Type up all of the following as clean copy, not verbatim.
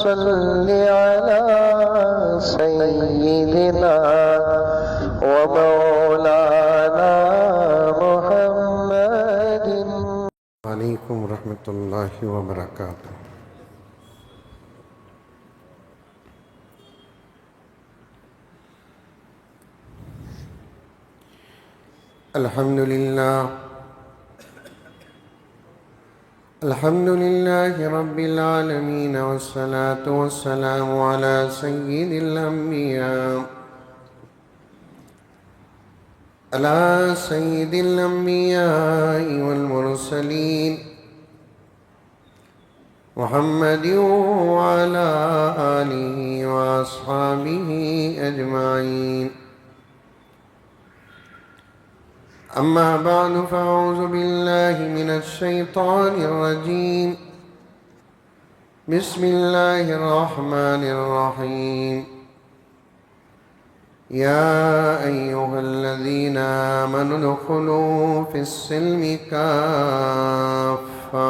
صل على سيدنا ومولانا محمد. وعلیکم ورحمۃ اللہ وبرکاتہ. الحمد للہ رب العالمین والصلاة والسلام علی سید الانبیاء والمرسلین محمد وعلى آلہ واصحابہ اجمعین. اما بعد فاعوذ باللہ من الشیطان الرجیم. بسم اللہ الرحمن الرحیم. یا ایہا الذین آمنوا ادخلوا فی السلم کافہ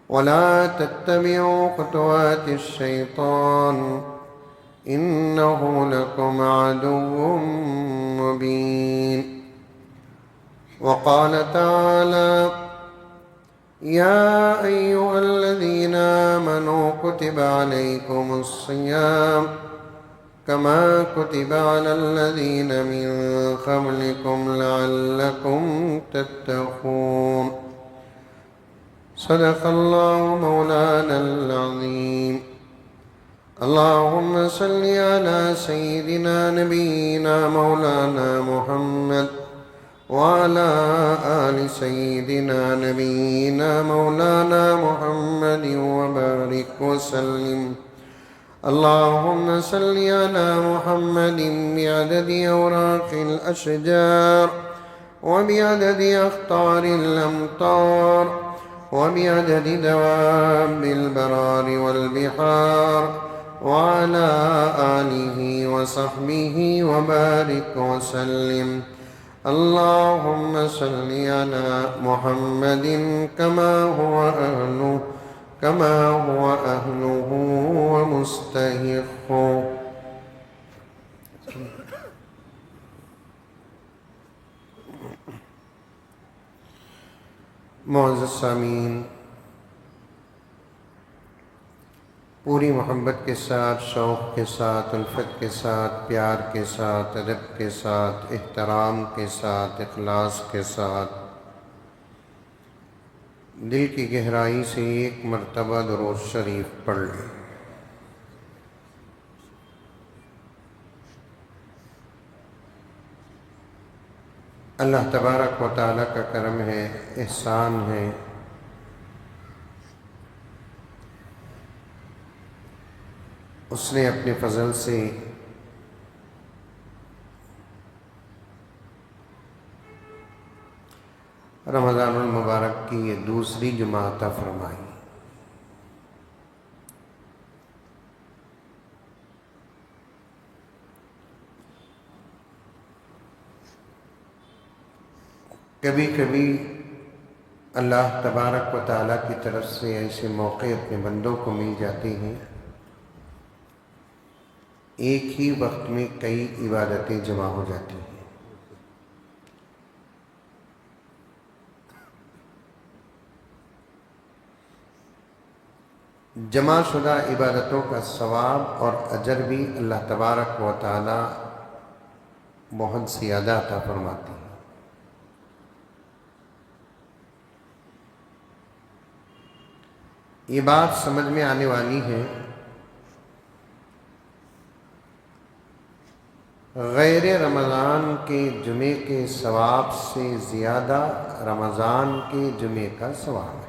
ولا تتبعوا خطوات الشیطان انہ لکم عدو مبین. وقال تعالى يا أيها الذين آمنوا كتب عليكم الصيام كما كتب على الذين من قبلكم لعلكم تتقون. صدق الله مولانا العظيم. اللهم صل على سيدنا نبينا مولانا محمد وعلى آل سيدنا نبينا مولانا محمد وبارك وسلم. اللهم صل على محمد بعدد أوراق الأشجار وبعدد أخطار الأمطار وبعدد دواب البرار والبحار وعلى آله وصحبه وبارك وسلم. اللهم صل على محمد كما هو أهله ومستحقه. معزز سامعین، پوری محبت کے ساتھ، شوق کے ساتھ، الفت کے ساتھ، پیار کے ساتھ، ادب کے ساتھ، احترام کے ساتھ، اخلاص کے ساتھ دل کی گہرائی سے ایک مرتبہ درود شریف پڑھ لیں. اللہ تبارک و تعالیٰ کا کرم ہے، احسان ہے. اس نے اپنے فضل سے رمضان المبارک کی یہ دوسری جمعہ عطا فرمائی. کبھی کبھی اللہ تبارک و تعالیٰ کی طرف سے ایسے موقع اپنے بندوں کو مل جاتے ہیں، ایک ہی وقت میں کئی عبادتیں جمع ہو جاتی ہیں. جمع شدہ عبادتوں کا ثواب اور اجر بھی اللہ تبارک و تعالی بہت زیادہ عطا فرماتے ہیں. یہ بات سمجھ میں آنے والی ہے، غیر رمضان کے جمعے کے ثواب سے زیادہ رمضان کے جمعے کا ثواب ہے.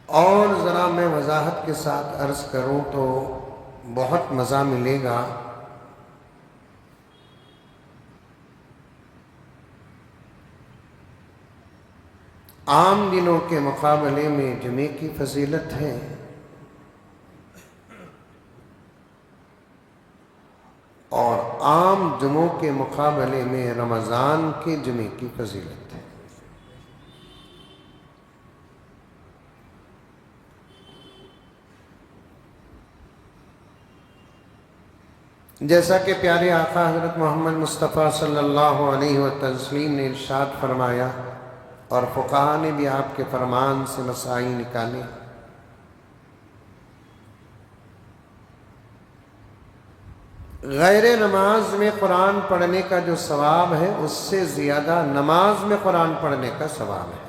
اور ذرا میں وضاحت کے ساتھ عرض کروں تو بہت مزہ ملے گا. عام دنوں کے مقابلے میں جمعے کی فضیلت ہے، اور عام جمعوں کے مقابلے میں رمضان کے جمعے کی فضیلت ہے. جیسا کہ پیارے آقا حضرت محمد مصطفیٰ صلی اللہ علیہ وسلم نے ارشاد فرمایا اور فقہاء نے بھی آپ کے فرمان سے مسائل نکالے، غیر نماز میں قرآن پڑھنے کا جو ثواب ہے اس سے زیادہ نماز میں قرآن پڑھنے کا ثواب ہے۔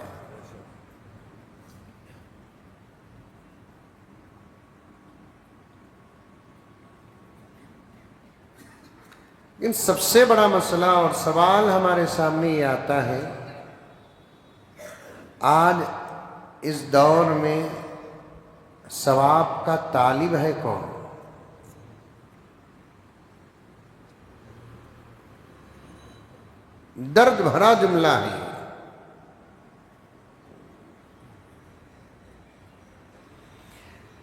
لیکن سب سے بڑا مسئلہ اور سوال ہمارے سامنے یہ آتا ہے، آج اس دور میں ثواب کا طالب ہے کون؟ درد بھرا جملہ ہے۔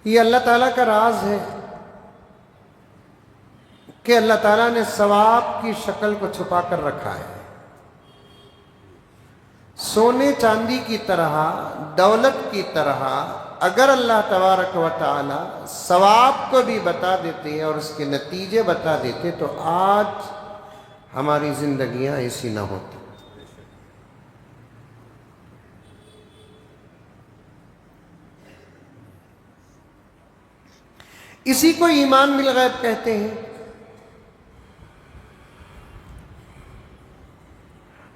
یہ اللہ تعالیٰ کا راز ہے کہ اللہ تعالیٰ نے ثواب کی شکل کو چھپا کر رکھا ہے۔ سونے چاندی کی طرح، دولت کی طرح اگر اللہ تبارک و تعالی ثواب کو بھی بتا دیتے اور اس کے نتیجے بتا دیتے تو آج ہماری زندگیاں ایسی نہ ہوتی۔ اسی کو ایمان بالغیب کہتے ہیں۔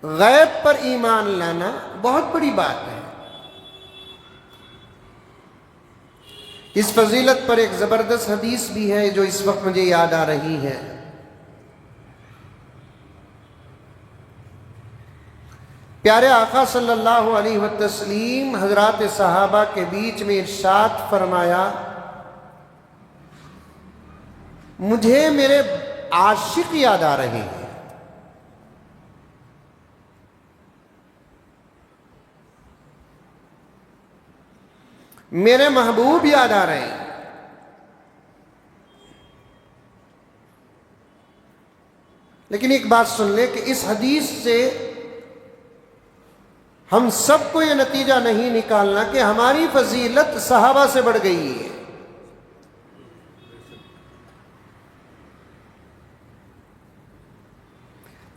غیب پر ایمان لانا بہت بڑی بات ہے۔ اس فضیلت پر ایک زبردست حدیث بھی ہے جو اس وقت مجھے یاد آ رہی ہے۔ پیارے آقا صلی اللہ علیہ وسلم حضرات صحابہ کے بیچ میں ارشاد فرمایا، مجھے میرے عاشق یاد آ رہے ہیں۔ میرے محبوب یاد آ رہے ہیں۔ لیکن ایک بات سن لیں کہ اس حدیث سے ہم سب کو یہ نتیجہ نہیں نکالنا کہ ہماری فضیلت صحابہ سے بڑھ گئی ہے۔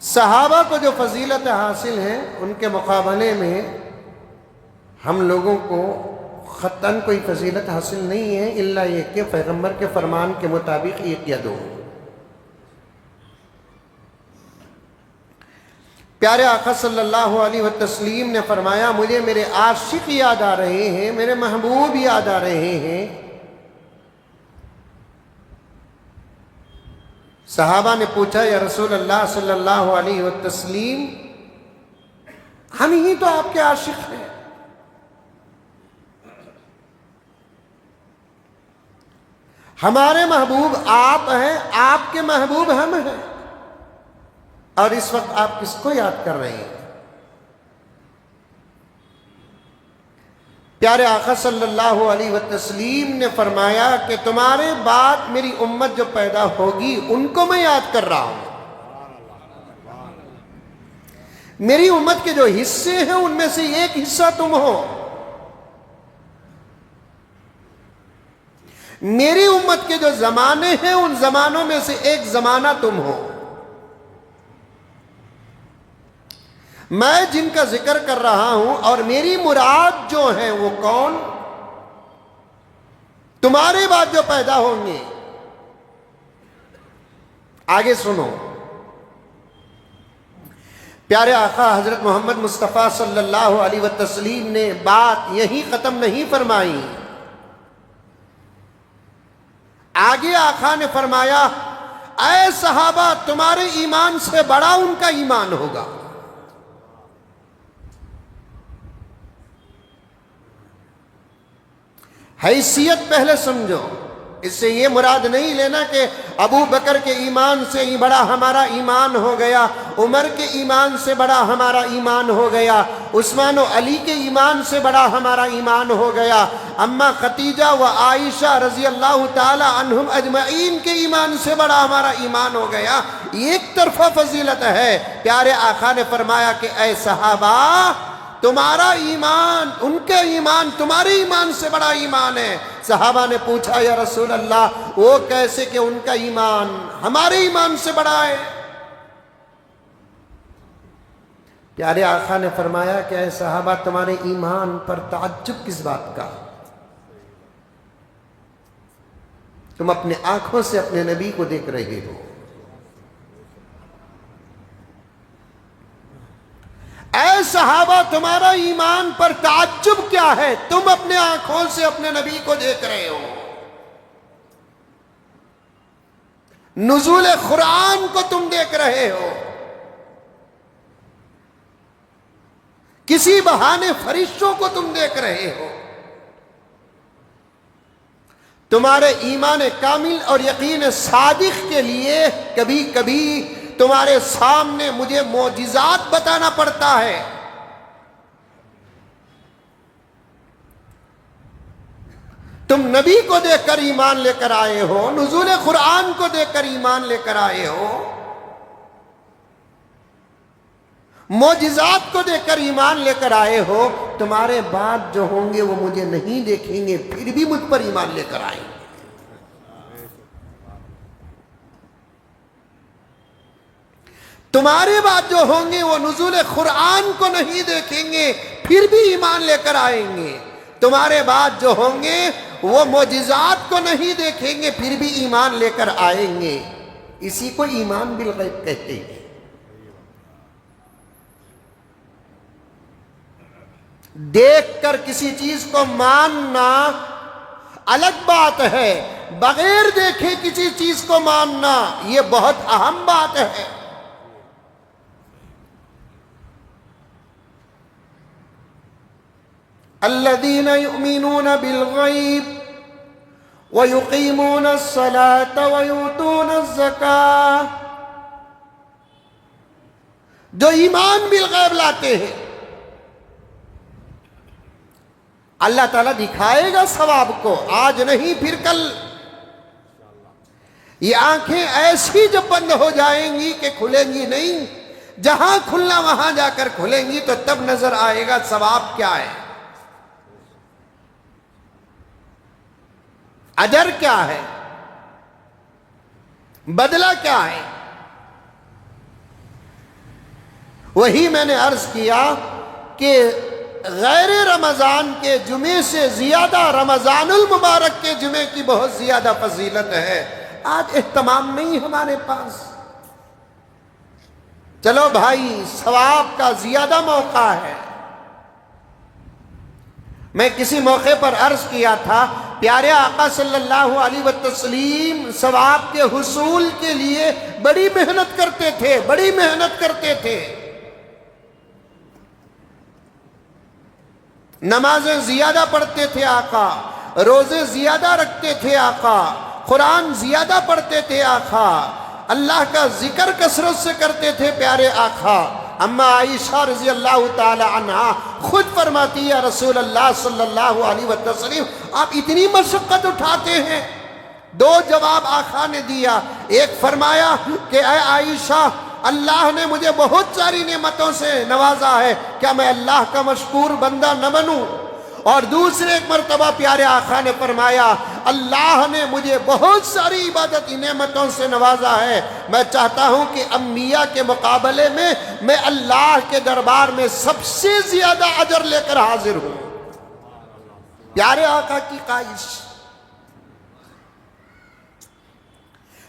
صحابہ کو جو فضیلت حاصل ہے ان کے مقابلے میں ہم لوگوں کو خطاً کوئی فضیلت حاصل نہیں ہے، الا یہ کہ پیغمبر کے فرمان کے مطابق ایک یا دو۔ پیارے آقا صلی اللہ علیہ وسلم نے فرمایا، مجھے میرے عاشق یاد آ رہے ہیں، میرے محبوب یاد آ رہے ہیں۔ صحابہ نے پوچھا، یا رسول اللہ صلی اللہ علیہ وسلم، ہم ہی تو آپ کے عاشق ہیں۔ ہمارے محبوب آپ ہیں، آپ کے محبوب ہم ہیں، اور اس وقت آپ کس کو یاد کر رہے ہیں؟ پیارے آقا صلی اللہ علیہ وسلم نے فرمایا کہ تمہارے بعد میری امت جو پیدا ہوگی ان کو میں یاد کر رہا ہوں۔ میری امت کے جو حصے ہیں ان میں سے ایک حصہ تم ہو۔ میری امت کے جو زمانے ہیں ان زمانوں میں سے ایک زمانہ تم ہو۔ میں جن کا ذکر کر رہا ہوں اور میری مراد جو ہے وہ کون؟ تمہارے بعد جو پیدا ہوں گے۔ آگے سنو، پیارے آقا حضرت محمد مصطفیٰ صلی اللہ علیہ وسلم نے بات یہی ختم نہیں فرمائی۔ آگے آقا نے فرمایا، اے صحابہ، تمہارے ایمان سے بڑا ان کا ایمان ہوگا۔ حیثیت پہلے سمجھو۔ اس سے یہ مراد نہیں لینا کہ ابو بکر کے ایمان سے ہی بڑا ہمارا ایمان ہو گیا، عمر کے ایمان سے بڑا ہمارا ایمان ہو گیا، عثمان و علی کے ایمان سے بڑا ہمارا ایمان ہو گیا، اما خدیجہ و عائشہ رضی اللہ تعالی عنہم اجمعین کے ایمان سے بڑا ہمارا ایمان ہو گیا۔ ایک طرفہ فضیلت ہے۔ پیارے آقا نے فرمایا کہ اے صحابہ، تمہارا ایمان ان کے ایمان تمہارے ایمان سے بڑا ایمان ہے۔ صحابہ نے پوچھا یا رسول اللہ وہ کیسے کہ ان کا ایمان ہمارے ایمان سے بڑا ہے؟ پیارے آقا نے فرمایا کہ اے صحابہ تمہارے ایمان پر تعجب کس بات کا؟ تم اپنے آنکھوں سے اپنے نبی کو دیکھ رہے ہو۔ اے صحابہ تمہارا ایمان پر تعجب کیا ہے؟ تم اپنے آنکھوں سے اپنے نبی کو دیکھ رہے ہو، نزول قرآن کو تم دیکھ رہے ہو، کسی بہانے فرشتوں کو تم دیکھ رہے ہو۔ تمہارے ایمان کامل اور یقین صادق کے لیے کبھی کبھی تمہارے سامنے مجھے معجزات بتانا پڑتا ہے۔ تم نبی کو دیکھ کر ایمان لے کر آئے ہو، نزول قرآن کو دیکھ کر ایمان لے کر آئے ہو، معجزات کو دیکھ کر ایمان لے کر آئے ہو۔ تمہارے بعد جو ہوں گے وہ مجھے نہیں دیکھیں گے پھر بھی مجھ پر ایمان لے کر آئیں گے۔ تمہارے بعد جو ہوں گے وہ نزول قرآن کو نہیں دیکھیں گے پھر بھی ایمان لے کر آئیں گے۔ تمہارے بعد جو ہوں گے وہ معجزات کو نہیں دیکھیں گے پھر بھی ایمان لے کر آئیں گے۔ اسی کو ایمان بالغیب کہتے ہیں۔ دیکھ کر کسی چیز کو ماننا الگ بات ہے، بغیر دیکھے کسی چیز کو ماننا یہ بہت اہم بات ہے۔ الذین یؤمنون بالغیب ویقیمون الصلاة ویؤتون الزکاة، جو ایمان بالغیب لاتے ہیں اللہ تعالیٰ دکھائے گا ثواب کو، آج نہیں پھر کل۔ یہ آنکھیں ایسی جب بند ہو جائیں گی کہ کھلیں گی نہیں، جہاں کھلنا وہاں جا کر کھلیں گی تو تب نظر آئے گا ثواب کیا ہے، اجر کیا ہے، بدلہ کیا ہے۔ وہی میں نے عرض کیا کہ غیر رمضان کے جمعے سے زیادہ رمضان المبارک کے جمعے کی بہت زیادہ فضیلت ہے۔ آج اہتمام نہیں ہمارے پاس۔ چلو بھائی ثواب کا زیادہ موقع ہے۔ میں کسی موقع پر عرض کیا تھا پیارے آقا صلی اللہ علیہ وسلم ثواب کے حصول کے لیے بڑی محنت کرتے تھے، بڑی محنت کرتے تھے۔ نمازیں زیادہ پڑھتے تھے آقا، روزے زیادہ رکھتے تھے آقا، قرآن زیادہ پڑھتے تھے آقا، اللہ کا ذکر کثرت سے کرتے تھے پیارے آقا۔ اما عائشہ رضی اللہ تعالی عنہا خود فرماتی ہے رسول اللہ صلی اللہ علیہ وسلم آپ اتنی مشقت اٹھاتے ہیں؟ دو جواب آقا نے دیا، ایک فرمایا کہ اے عائشہ اللہ نے مجھے بہت ساری نعمتوں سے نوازا ہے، کیا میں اللہ کا مشکور بندہ نہ بنوں؟ اور دوسرے ایک مرتبہ پیارے آقا نے فرمایا اللہ نے مجھے بہت ساری عبادتی نعمتوں سے نوازا ہے، میں چاہتا ہوں کہ انبیاء کے مقابلے میں اللہ کے دربار میں سب سے زیادہ اجر لے کر حاضر ہوں۔ پیارے آقا کی خواہش،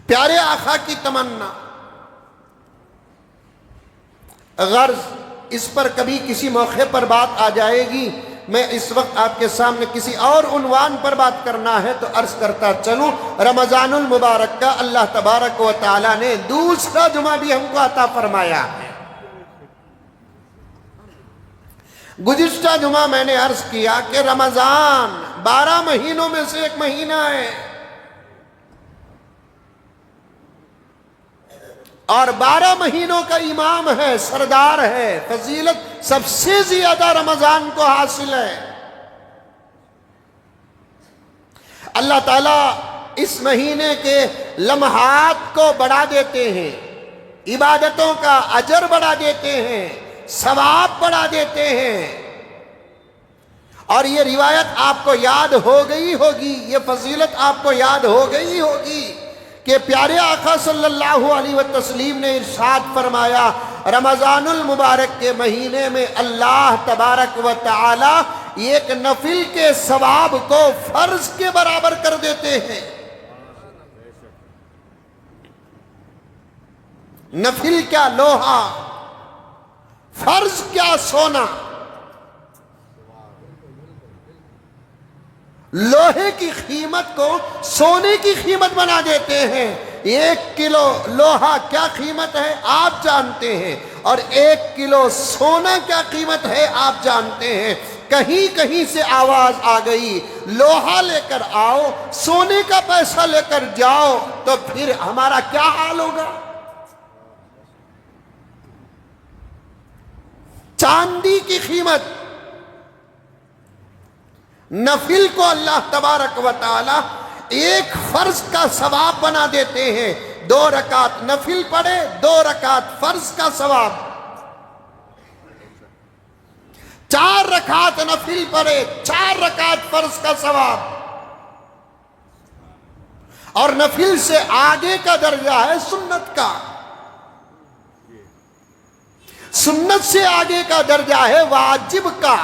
پیارے آقا کی تمنا۔ غرض اس پر کبھی کسی موقع پر بات آ جائے گی، میں اس وقت آپ کے سامنے کسی اور عنوان پر بات کرنا ہے تو عرض کرتا چلوں رمضان المبارک کا اللہ تبارک و تعالی نے دوسرا جمعہ بھی ہم کو عطا فرمایا ہے۔ گزشتہ جمعہ میں نے عرض کیا کہ رمضان 12 مہینوں میں سے ایک مہینہ ہے، اور 12 مہینوں کا امام ہے، سردار ہے، فضیلت سب سے زیادہ رمضان کو حاصل ہے۔ اللہ تعالیٰ اس مہینے کے لمحات کو بڑھا دیتے ہیں، عبادتوں کا اجر بڑھا دیتے ہیں، ثواب بڑھا دیتے ہیں۔ اور یہ روایت آپ کو یاد ہو گئی ہوگی، یہ فضیلت آپ کو یاد ہو گئی ہوگی کہ پیارے آقا صلی اللہ علیہ وسلم نے ارشاد فرمایا رمضان المبارک کے مہینے میں اللہ تبارک و تعالی ایک نفل کے ثواب کو فرض کے برابر کر دیتے ہیں۔ نفل کیا لوہا، فرض کیا سونا۔ لوہے کی قیمت کو سونے کی قیمت بنا دیتے ہیں۔ 1 کلو لوہا کیا قیمت ہے آپ جانتے ہیں، اور 1 کلو سونا کیا قیمت ہے آپ جانتے ہیں۔ کہیں کہیں سے آواز آ گئی لوہا لے کر آؤ، سونے کا پیسہ لے کر جاؤ، تو پھر ہمارا کیا حال ہوگا؟ چاندی کی قیمت، نفل کو اللہ تبارک و تعالی ایک فرض کا ثواب بنا دیتے ہیں۔ 2 رکعت نفل پڑھے، 2 رکعت فرض کا ثواب، 4 رکعت نفل پڑھے، 4 رکعت فرض کا ثواب۔ اور نفل سے آگے کا درجہ ہے سنت کا، سنت سے آگے کا درجہ ہے واجب کا،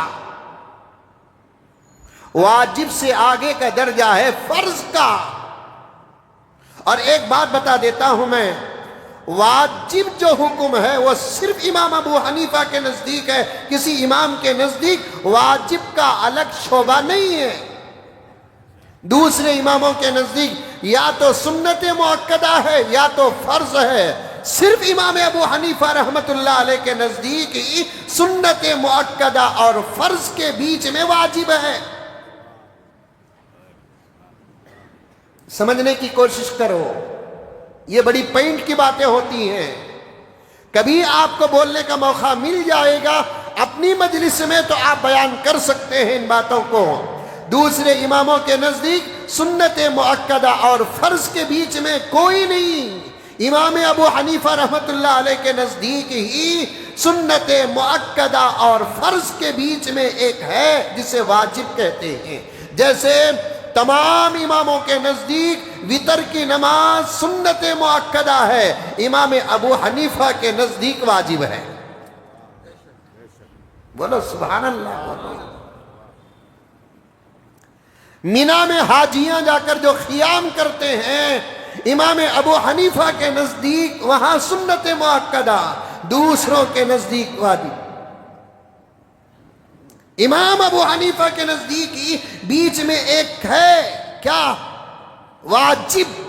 واجب سے آگے کا درجہ ہے فرض کا۔ اور ایک بات بتا دیتا ہوں میں، واجب جو حکم ہے وہ صرف امام ابو حنیفہ کے نزدیک ہے، کسی امام کے نزدیک واجب کا الگ شعبہ نہیں ہے۔ دوسرے اماموں کے نزدیک یا تو سنت مؤکدہ ہے یا تو فرض ہے۔ صرف امام ابو حنیفہ رحمت اللہ علیہ کے نزدیک ہی سنت مؤکدہ اور فرض کے بیچ میں واجب ہے۔ سمجھنے کی کوشش کرو، یہ بڑی پوائنٹ کی باتیں ہوتی ہیں۔ کبھی آپ کو بولنے کا موقع مل جائے گا اپنی مجلس میں تو آپ بیان کر سکتے ہیں ان باتوں کو۔ دوسرے اماموں کے نزدیک سنت مؤکدہ اور فرض کے بیچ میں کوئی نہیں۔ امام ابو حنیفہ رحمت اللہ علیہ کے نزدیک ہی سنت مؤکدہ اور فرض کے بیچ میں ایک ہے جسے واجب کہتے ہیں۔ جیسے تمام اماموں کے نزدیک وتر کی نماز سنت مؤکدہ ہے، امام ابو حنیفہ کے نزدیک واجب ہے۔ بولو سبحان اللہ بولو۔ مینا میں حاجیاں جا کر جو قیام کرتے ہیں، امام ابو حنیفہ کے نزدیک وہاں سنت مؤکدہ، دوسروں کے نزدیک واجب۔ امام ابو حنیفہ کے نزدیک ہی بیچ میں ایک ہے کیا؟ واجب۔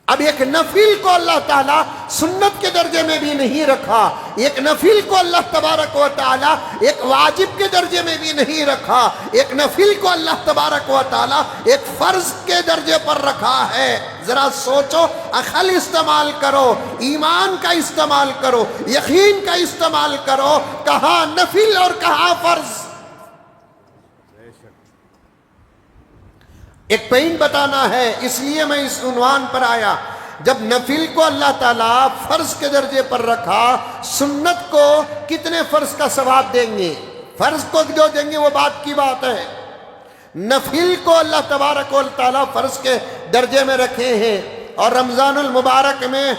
اب ایک نفل کو اللہ تعالیٰ سنت کے درجے میں بھی نہیں رکھا، ایک نفل کو اللہ تبارک و تعالیٰ ایک واجب کے درجے میں بھی نہیں رکھا، ایک نفل کو اللہ تبارک و تعالیٰ ایک فرض کے درجے پر رکھا ہے۔ ذرا سوچو، عقل استعمال کرو، ایمان کا استعمال کرو، یقین کا استعمال کرو، کہاں نفل اور کہاں فرض۔ ایک پوائنٹ بتانا ہے، اس لیے میں اس عنوان پر آیا۔ جب نفل کو اللہ تعالیٰ فرض کے درجے پر رکھا، سنت کو کتنے فرض کا ثواب دیں گے؟ فرض کو جو دیں گے وہ بات کی بات ہے، نفل کو اللہ تبارک و تعالیٰ فرض کے درجے میں رکھے ہیں۔ اور رمضان المبارک میں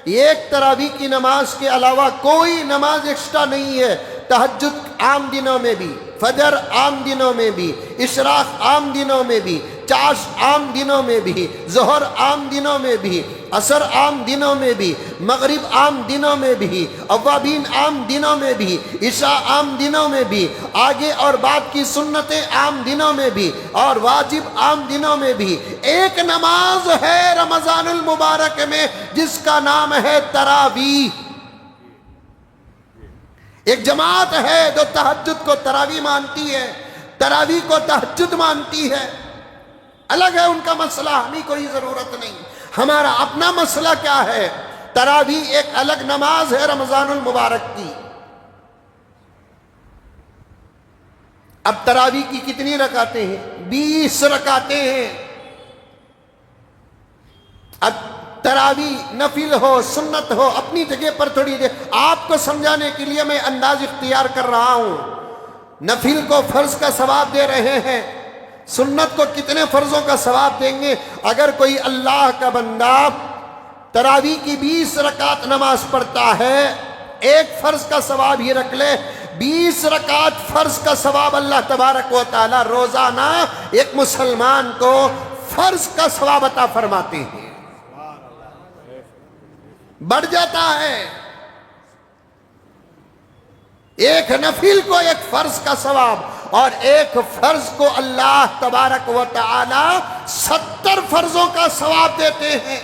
ایک تراویح کی نماز کے علاوہ کوئی نماز ایکسٹرا نہیں ہے۔ تہجد عام دنوں میں بھی، فجر عام دنوں میں بھی، اشراق عام دنوں میں بھی، چاش عام دنوں میں بھی، ظہر عام دنوں میں بھی، عصر عام دنوں میں بھی، مغرب عام دنوں میں بھی، اوابین عام دنوں میں بھی، عشاء عام دنوں میں بھی، آگے اور بعد کی سنتیں عام دنوں میں بھی، اور واجب عام دنوں میں بھی۔ ایک نماز ہے رمضان المبارک میں جس کا نام ہے تراویح۔ ایک جماعت ہے جو تہجد کو تراویح مانتی ہے، تراویح کو تہجد مانتی ہے، الگ ہے ان کا مسئلہ، ہمیں کوئی ضرورت نہیں۔ ہمارا اپنا مسئلہ کیا ہے؟ تراویح ایک الگ نماز ہے رمضان المبارک کی۔ اب تراویح کی کتنی رکعتیں ہیں؟ 20 رکعتیں ہیں۔ اب تراوی نفل ہو سنت ہو اپنی جگہ پر تھوڑی دیر آپ کو سمجھانے کے لیے میں انداز اختیار کر رہا ہوں. نفل کو فرض کا ثواب دے رہے ہیں، سنت کو کتنے فرضوں کا ثواب دیں گے؟ اگر کوئی اللہ کا بندہ تراوی کی 20 رکعت نماز پڑھتا ہے، ایک فرض کا ثواب ہی رکھ لے، 20 رکعت فرض کا ثواب اللہ تبارک و تعالی روزانہ ایک مسلمان کو فرض کا ثواب عطا فرماتے ہیں. بڑھ جاتا ہے. ایک نفل کو ایک فرض کا ثواب اور ایک فرض کو اللہ تبارک و تعالی 70 فرضوں کا ثواب دیتے ہیں.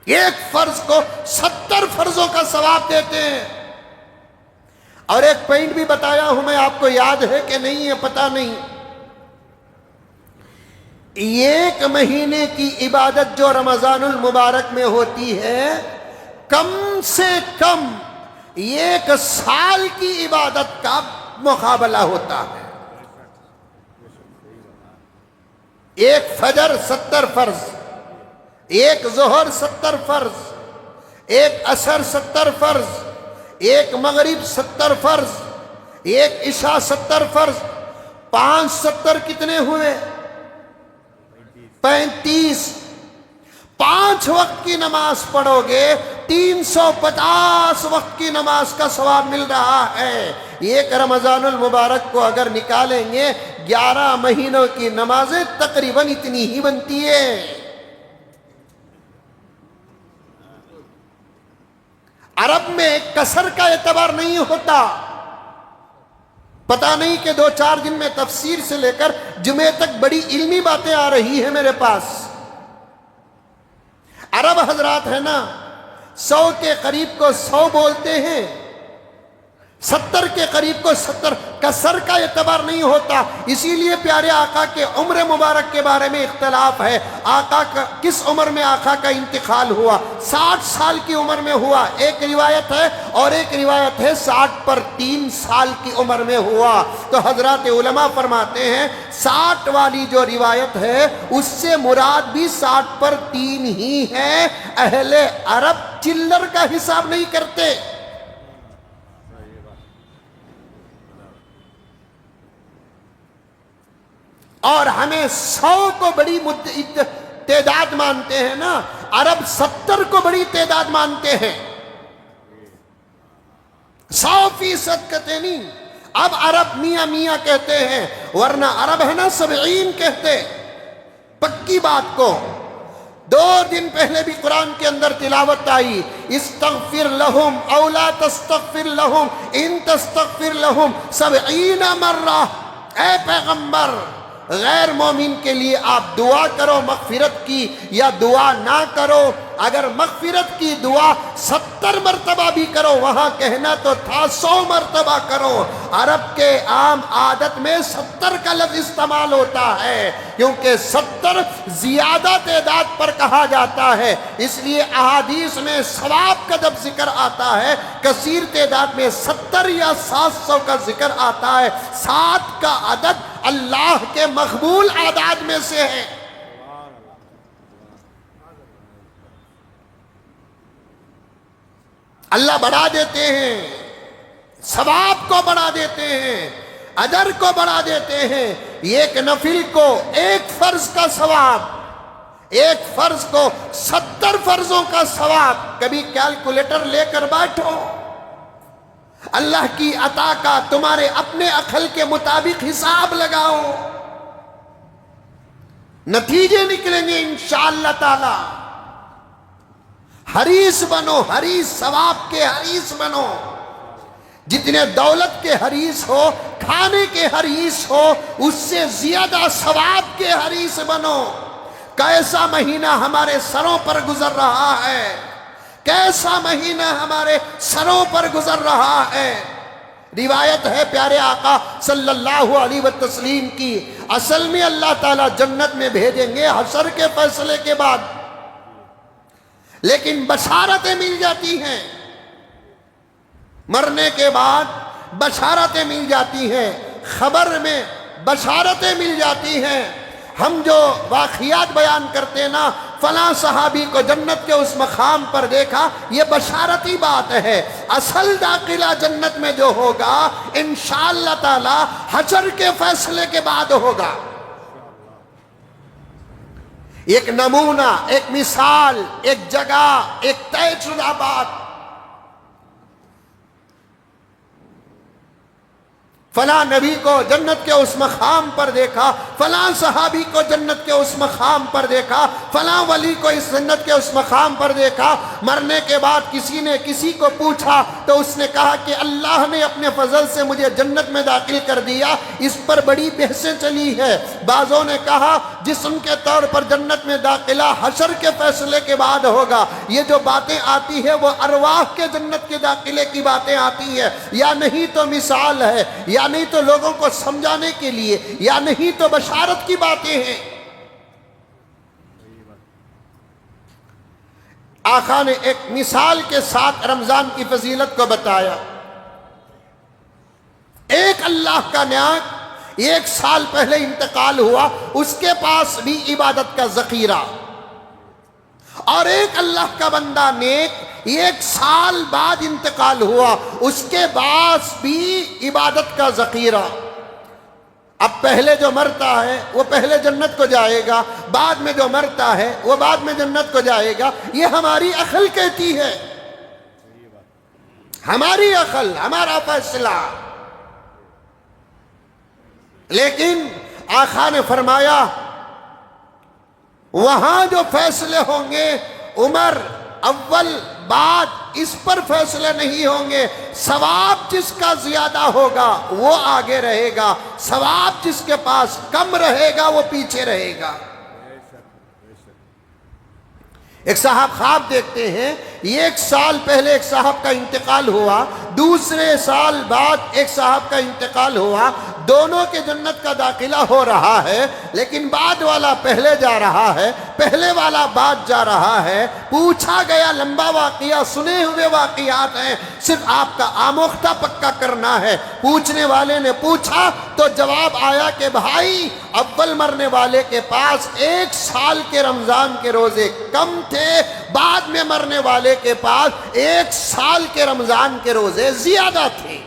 ایک فرض کو 70 فرضوں کا ثواب دیتے ہیں. اور ایک پوائنٹ بھی بتایا ہوں میں، آپ کو یاد ہے کہ نہیں ہے پتہ نہیں. ایک مہینے کی عبادت جو رمضان المبارک میں ہوتی ہے، کم سے کم 1 سال کی عبادت کا مقابلہ ہوتا ہے. ایک فجر 70 فرض، ایک ظہر 70 فرض، ایک عصر 70 فرض، ایک مغرب 70 فرض، ایک عشاء 70 فرض، 5 70 کتنے ہوئے؟ 35. 5 وقت کی نماز پڑھو گے 350 وقت کی نماز کا ثواب مل رہا ہے. ایک رمضان المبارک کو اگر نکالیں گے 11 مہینوں کی نمازیں تقریباً اتنی ہی بنتی ہے. عرب میں کسر کا اعتبار نہیں ہوتا. پتہ نہیں کہ 2-4 دن میں تفسیر سے لے کر جمعے تک بڑی علمی باتیں آ رہی ہیں میرے پاس. عرب حضرات ہے نا، 100 کے قریب کو 100 بولتے ہیں، 70 کے قریب کو 70. کسر کا اعتبار نہیں ہوتا. اسی لیے پیارے آقا کے عمر مبارک کے بارے میں اختلاف ہے. آقا کا کس عمر میں آقا کا انتقال ہوا؟ 60 سال کی عمر میں ہوا ایک روایت ہے، اور ایک روایت ہے 60 پر 3 سال کی عمر میں ہوا. تو حضرات علماء فرماتے ہیں 60 والی جو روایت ہے اس سے مراد بھی 60 پر 3 ہی ہے. اہل عرب چلر کا حساب نہیں کرتے. اور ہمیں 100 کو بڑی تعداد مانتے ہیں نا، عرب 70 کو بڑی تعداد مانتے ہیں. 100% کہتے نہیں. اب عرب میاں میاں کہتے ہیں، ورنہ عرب ہے نا 70 کہتے. پکی بات کو 2 دن پہلے بھی قرآن کے اندر تلاوت آئی، استغفر لہم او لا تستغفر لہم ان تستغفر لہم 70 مرہ. اے پیغمبر، غیر مومن کے لیے آپ دعا کرو مغفرت کی یا دعا نہ کرو. اگر مغفرت کی دعا 70 مرتبہ بھی کرو، وہاں کہنا تو تھا 100 مرتبہ کرو. عرب کے عام عادت میں 70 کا لفظ استعمال ہوتا ہے، کیونکہ 70 زیادہ تعداد پر کہا جاتا ہے. اس لیے احادیث میں ثواب کا جب ذکر آتا ہے کثیر تعداد میں 70 یا 700 کا ذکر آتا ہے. 7 کا عدد اللہ کے مقبول اعداد میں سے ہے. اللہ بڑھا دیتے ہیں، ثواب کو بڑھا دیتے ہیں، اجر کو بڑھا دیتے ہیں. ایک نفل کو ایک فرض کا ثواب، ایک فرض کو 70 فرضوں کا ثواب. کبھی کیلکولیٹر لے کر بیٹھو، اللہ کی عطا کا تمہارے اپنے عقل کے مطابق حساب لگاؤ، نتیجے نکلیں گے انشاءاللہ تعالی. حریص بنو، حریص ثواب کے حریص بنو. جتنے دولت کے حریص ہو، کھانے کے حریص ہو، اس سے زیادہ ثواب کے حریص بنو. کیسا مہینہ ہمارے سروں پر گزر رہا ہے، کیسا مہینہ ہمارے سروں پر گزر رہا ہے. روایت ہے پیارے آقا صلی اللہ علیہ وسلم کی، اصل میں اللہ تعالیٰ جنت میں بھیجیں گے حشر کے فیصلے کے بعد، لیکن بشارتیں مل جاتی ہیں. مرنے کے بعد بشارتیں مل جاتی ہیں، خبر میں بشارتیں مل جاتی ہیں. ہم جو واقعات بیان کرتے نا فلاں صحابی کو جنت کے اس مقام پر دیکھا، یہ بشارتی بات ہے۔ اصل داخلہ جنت میں جو ہوگا انشاءاللہ تعالی حشر کے فیصلے کے بعد ہوگا۔ ایک نمونہ، ایک مثال، ایک جگہ، ایک طے شدہ بات، فلاں نبی کو جنت کے اس مقام پر دیکھا، فلاں صحابی کو جنت کے اس مقام پر دیکھا، فلاں ولی کو اس جنت کے اس مقام پر دیکھا۔ مرنے کے بعد کسی نے کسی کو پوچھا تو اس نے کہا کہ اللہ نے اپنے فضل سے مجھے جنت میں داخل کر دیا۔ اس پر بڑی بحثیں چلی ہے۔ بعضوں نے کہا جسم کے طور پر جنت میں داخلہ حشر کے فیصلے کے بعد ہوگا۔ یہ جو باتیں آتی ہے وہ ارواح کے جنت کے داخلے کی باتیں آتی ہے، یا نہیں تو مثال ہے، یا نہیں تو لوگوں کو سمجھانے کے لیے، یا نہیں تو بشارت کی باتیں ہیں۔ آقا نے ایک مثال کے ساتھ رمضان کی فضیلت کو بتایا۔ ایک اللہ کا نیک 1 سال پہلے انتقال ہوا، اس کے پاس بھی عبادت کا ذخیرہ، اور ایک اللہ کا بندہ نیک 1 سال بعد انتقال ہوا، اس کے بعد بھی عبادت کا ذخیرہ۔ اب پہلے جو مرتا ہے وہ پہلے جنت کو جائے گا، بعد میں جو مرتا ہے وہ بعد میں جنت کو جائے گا۔ یہ ہماری عقل کہتی ہے، ہماری عقل، ہمارا فیصلہ۔ لیکن آقا نے فرمایا وہاں جو فیصلے ہوں گے عمر اول بعد، اس پر فیصلے نہیں ہوں گے۔ ثواب جس کا زیادہ ہوگا وہ آگے رہے گا، ثواب جس کے پاس کم رہے گا وہ پیچھے رہے گا۔ ایک صاحب خواب دیکھتے ہیں، 1 سال پہلے ایک صاحب کا انتقال ہوا، دوسرے سال بعد ایک صاحب کا انتقال ہوا، دونوں کے جنت کا داخلہ ہو رہا ہے، لیکن بعد والا پہلے جا رہا ہے، پہلے والا بعد جا رہا ہے۔ پوچھا گیا، لمبا واقعہ، سنے ہوئے واقعات ہیں، صرف آپ کا آموختہ پکا کرنا ہے۔ پوچھنے والے نے پوچھا تو جواب آیا کہ بھائی اول مرنے والے کے پاس 1 سال کے رمضان کے روزے کم تھے، بعد میں مرنے والے کے پاس 1 سال کے رمضان کے روزے زیادہ تھے۔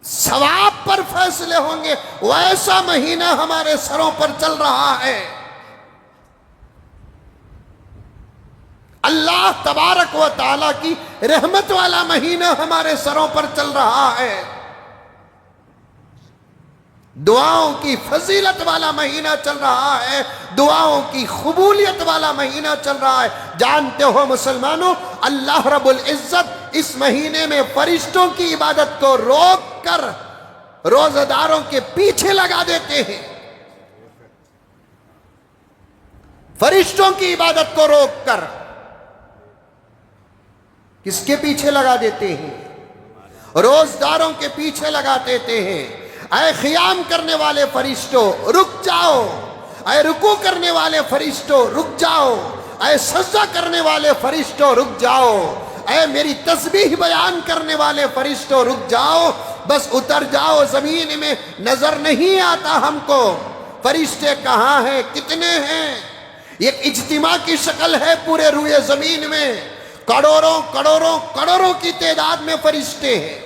ثواب پر فیصلے ہوں گے۔ ویسا مہینہ ہمارے سروں پر چل رہا ہے، اللہ تبارک و تعالیٰ کی رحمت والا مہینہ ہمارے سروں پر چل رہا ہے، دعاؤں کی فضیلت والا مہینہ چل رہا ہے، دعاؤں کی قبولیت والا مہینہ چل رہا ہے۔ جانتے ہو مسلمانوں، اللہ رب العزت اس مہینے میں فرشتوں کی عبادت کو روک کر روزہ داروں کے پیچھے لگا دیتے ہیں۔ فرشتوں کی عبادت کو روک کر کس کے پیچھے لگا دیتے ہیں؟ روزداروں کے پیچھے لگا دیتے ہیں۔ اے قیام کرنے والے فرشتوں رک جاؤ، اے رکوع کرنے والے فرشتوں رک جاؤ، اے سجدہ کرنے والے فرشتوں رک جاؤ، اے میری تسبیح بیان کرنے والے فرشتوں رک جاؤ، بس اتر جاؤ زمین میں، نظر نہیں آتا ہم کو فرشتے کہاں ہیں، کتنے ہیں۔ ایک اجتماع کی شکل ہے پورے روئے زمین میں، کروڑوں کروڑوں کروڑوں کی تعداد میں فرشتے ہیں،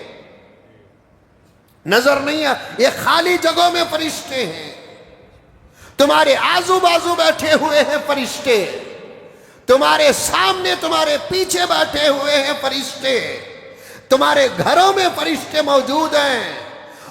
نظر نہیں آتا۔ یہ خالی جگہوں میں فرشتے ہیں، تمہارے آزو بازو بیٹھے ہوئے ہیں فرشتے، تمہارے سامنے تمہارے پیچھے بیٹھے ہوئے ہیں فرشتے، تمہارے گھروں میں فرشتے موجود ہیں۔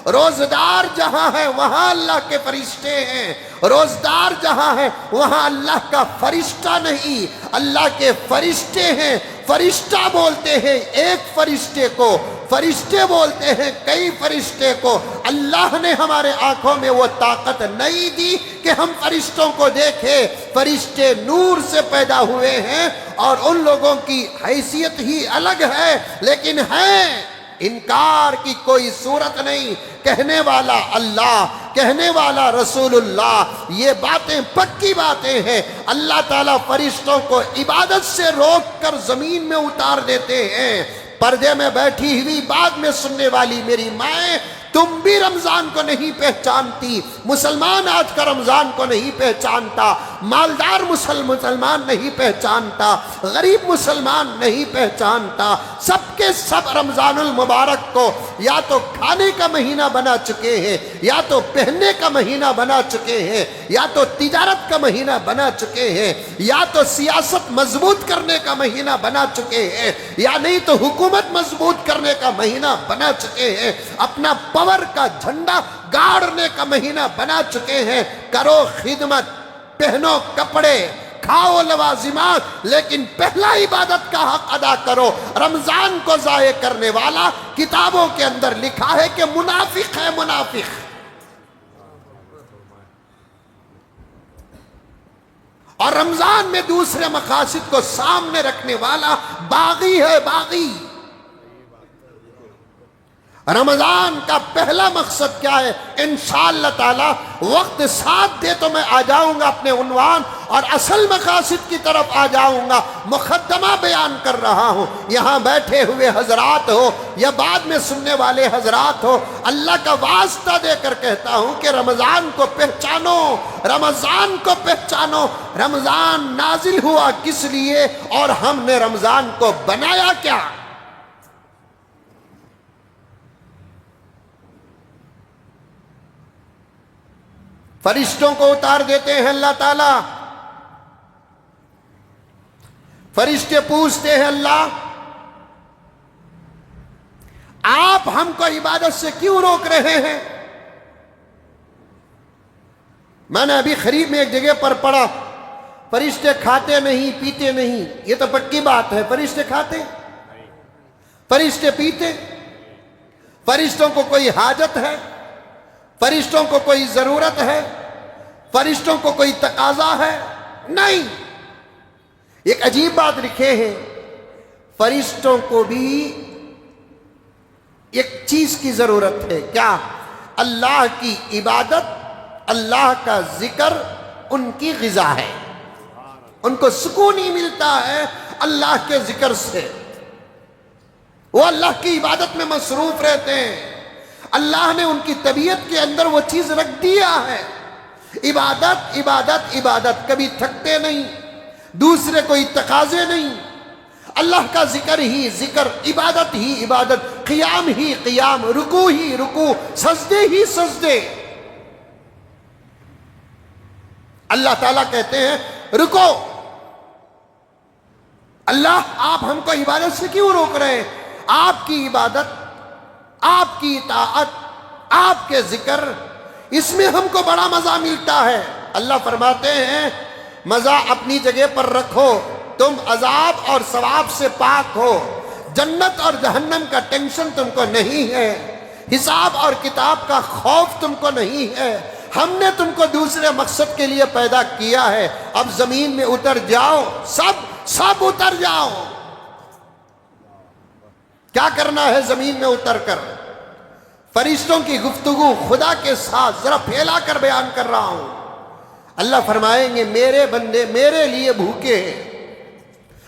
روزدار جہاں ہے وہاں اللہ کے فرشتے ہیں، روزدار جہاں ہے وہاں اللہ کا فرشتہ نہیں، اللہ کے فرشتے ہیں۔ فرشتہ بولتے ہیں ایک فرشتے کو، فرشتے بولتے ہیں کئی فرشتے کو۔ اللہ نے ہمارے آنکھوں میں وہ طاقت نہیں دی کہ ہم فرشتوں کو دیکھیں۔ فرشتے نور سے پیدا ہوئے ہیں اور ان لوگوں کی حیثیت ہی الگ ہے، لیکن ہیں، انکار کی کوئی صورت نہیں۔ کہنے والا اللہ، کہنے والا رسول اللہ، یہ باتیں پکی باتیں ہیں۔ اللہ تعالیٰ فرشتوں کو عبادت سے روک کر زمین میں اتار دیتے ہیں پردے میں بیٹھی ہوئی بعد میں سننے والی میری مائیں، تم بھی رمضان کو نہیں پہچانتی، مسلمان آج کا رمضان کو نہیں پہچانتا، مالدار مسلمان نہیں پہچانتا، غریب مسلمان نہیں پہچانتا، سب کے سب رمضان المبارک کو یا تو کھانے کا مہینہ بنا چکے ہیں، یا تو پہننے کا مہینہ بنا چکے ہیں، یا تو تجارت کا مہینہ بنا چکے ہیں، یا تو سیاست مضبوط کرنے کا مہینہ بنا چکے ہیں، یا نہیں تو حکومت مضبوط کرنے کا مہینہ بنا چکے ہیں، اپنا پاور کا جھنڈا گاڑنے کا مہینہ بنا چکے ہیں۔ کرو خدمت، پہنو کپڑے، کھاؤ لوازمات، لیکن پہلا عبادت کا حق ادا کرو۔ رمضان کو ضائع کرنے والا کتابوں کے اندر لکھا ہے کہ منافق ہے، منافق۔ اور رمضان میں دوسرے مقاصد کو سامنے رکھنے والا باغی ہے، باغی۔ رمضان کا پہلا مقصد کیا ہے؟ انشاءاللہ تعالی وقت ساتھ دے تو میں آ جاؤں گا اپنے عنوان اور اصل مقاصد کی طرف آ جاؤں گا۔ مقدمہ بیان کر رہا ہوں، یہاں بیٹھے ہوئے حضرات ہو یا بعد میں سننے والے حضرات ہو، اللہ کا واسطہ دے کر کہتا ہوں کہ رمضان کو پہچانو، رمضان کو پہچانو۔ رمضان نازل ہوا کس لیے اور ہم نے رمضان کو بنایا کیا؟ فرشتوں کو اتار دیتے ہیں اللہ تعالیٰ، فرشتے پوچھتے ہیں اللہ آپ ہم کو عبادت سے کیوں روک رہے ہیں؟ میں نے ابھی قریب میں ایک جگہ پر پڑھا، فرشتے کھاتے نہیں پیتے نہیں، یہ تو پکی بات ہے، فرشتے کھاتے، فرشتے پیتے، فرشتوں کو کوئی حاجت ہے؟ فرشتوں کو کوئی ضرورت ہے؟ فرشتوں کو کوئی تقاضا ہے؟ نہیں۔ ایک عجیب بات لکھے ہیں، فرشتوں کو بھی ایک چیز کی ضرورت ہے، کیا؟ اللہ کی عبادت، اللہ کا ذکر ان کی غذا ہے، ان کو سکون ہی ملتا ہے اللہ کے ذکر سے، وہ اللہ کی عبادت میں مصروف رہتے ہیں۔ اللہ نے ان کی طبیعت کے اندر وہ چیز رکھ دیا ہے، عبادت عبادت عبادت، کبھی تھکتے نہیں، دوسرے کوئی تقاضے نہیں، اللہ کا ذکر ہی ذکر، عبادت ہی عبادت، قیام ہی قیام، رکوع ہی رکوع، سجدے ہی سجدے۔ اللہ تعالیٰ کہتے ہیں رکو، اللہ آپ ہم کو عبادت سے کیوں روک رہے ہیں؟ آپ کی عبادت، آپ کی اطاعت، آپ کے ذکر، اس میں ہم کو بڑا مزہ ملتا ہے۔ اللہ فرماتے ہیں مزہ اپنی جگہ پر رکھو، تم عذاب اور ثواب سے پاک ہو، جنت اور جہنم کا ٹینشن تم کو نہیں ہے، حساب اور کتاب کا خوف تم کو نہیں ہے، ہم نے تم کو دوسرے مقصد کے لیے پیدا کیا ہے۔ اب زمین میں اتر جاؤ، سب اتر جاؤ۔ کیا کرنا ہے زمین میں اتر کر؟ فرشتوں کی گفتگو خدا کے ساتھ ذرا پھیلا کر بیان کر رہا ہوں۔ اللہ فرمائیں گے میرے بندے میرے لیے بھوکے ہیں،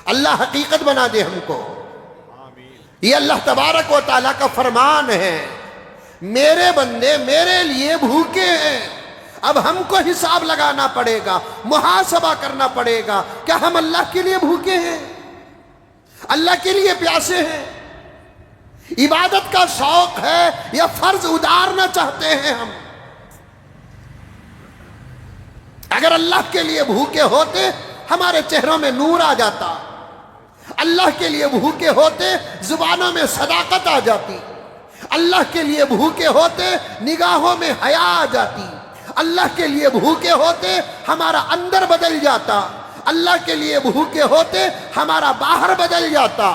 اللہ حقیقت بنا دے ہم کو، یہ اللہ تبارک و تعالیٰ کا فرمان ہے، میرے بندے میرے لیے بھوکے ہیں۔ اب ہم کو حساب لگانا پڑے گا، محاسبہ کرنا پڑے گا، کیا ہم اللہ کے لیے بھوکے ہیں؟ اللہ کے لیے پیاسے ہیں؟ عبادت کا شوق ہے یا فرض اتارنا چاہتے ہیں ہم؟ اگر اللہ کے لیے بھوکے ہوتے ہمارے چہروں میں نور آ جاتا، اللہ کے لیے بھوکے ہوتے زبانوں میں صداقت آ جاتی، اللہ کے لیے بھوکے ہوتے نگاہوں میں حیا آ جاتی، اللہ کے لیے بھوکے ہوتے ہمارا اندر بدل جاتا، اللہ کے لیے بھوکے ہوتے ہمارا باہر بدل جاتا،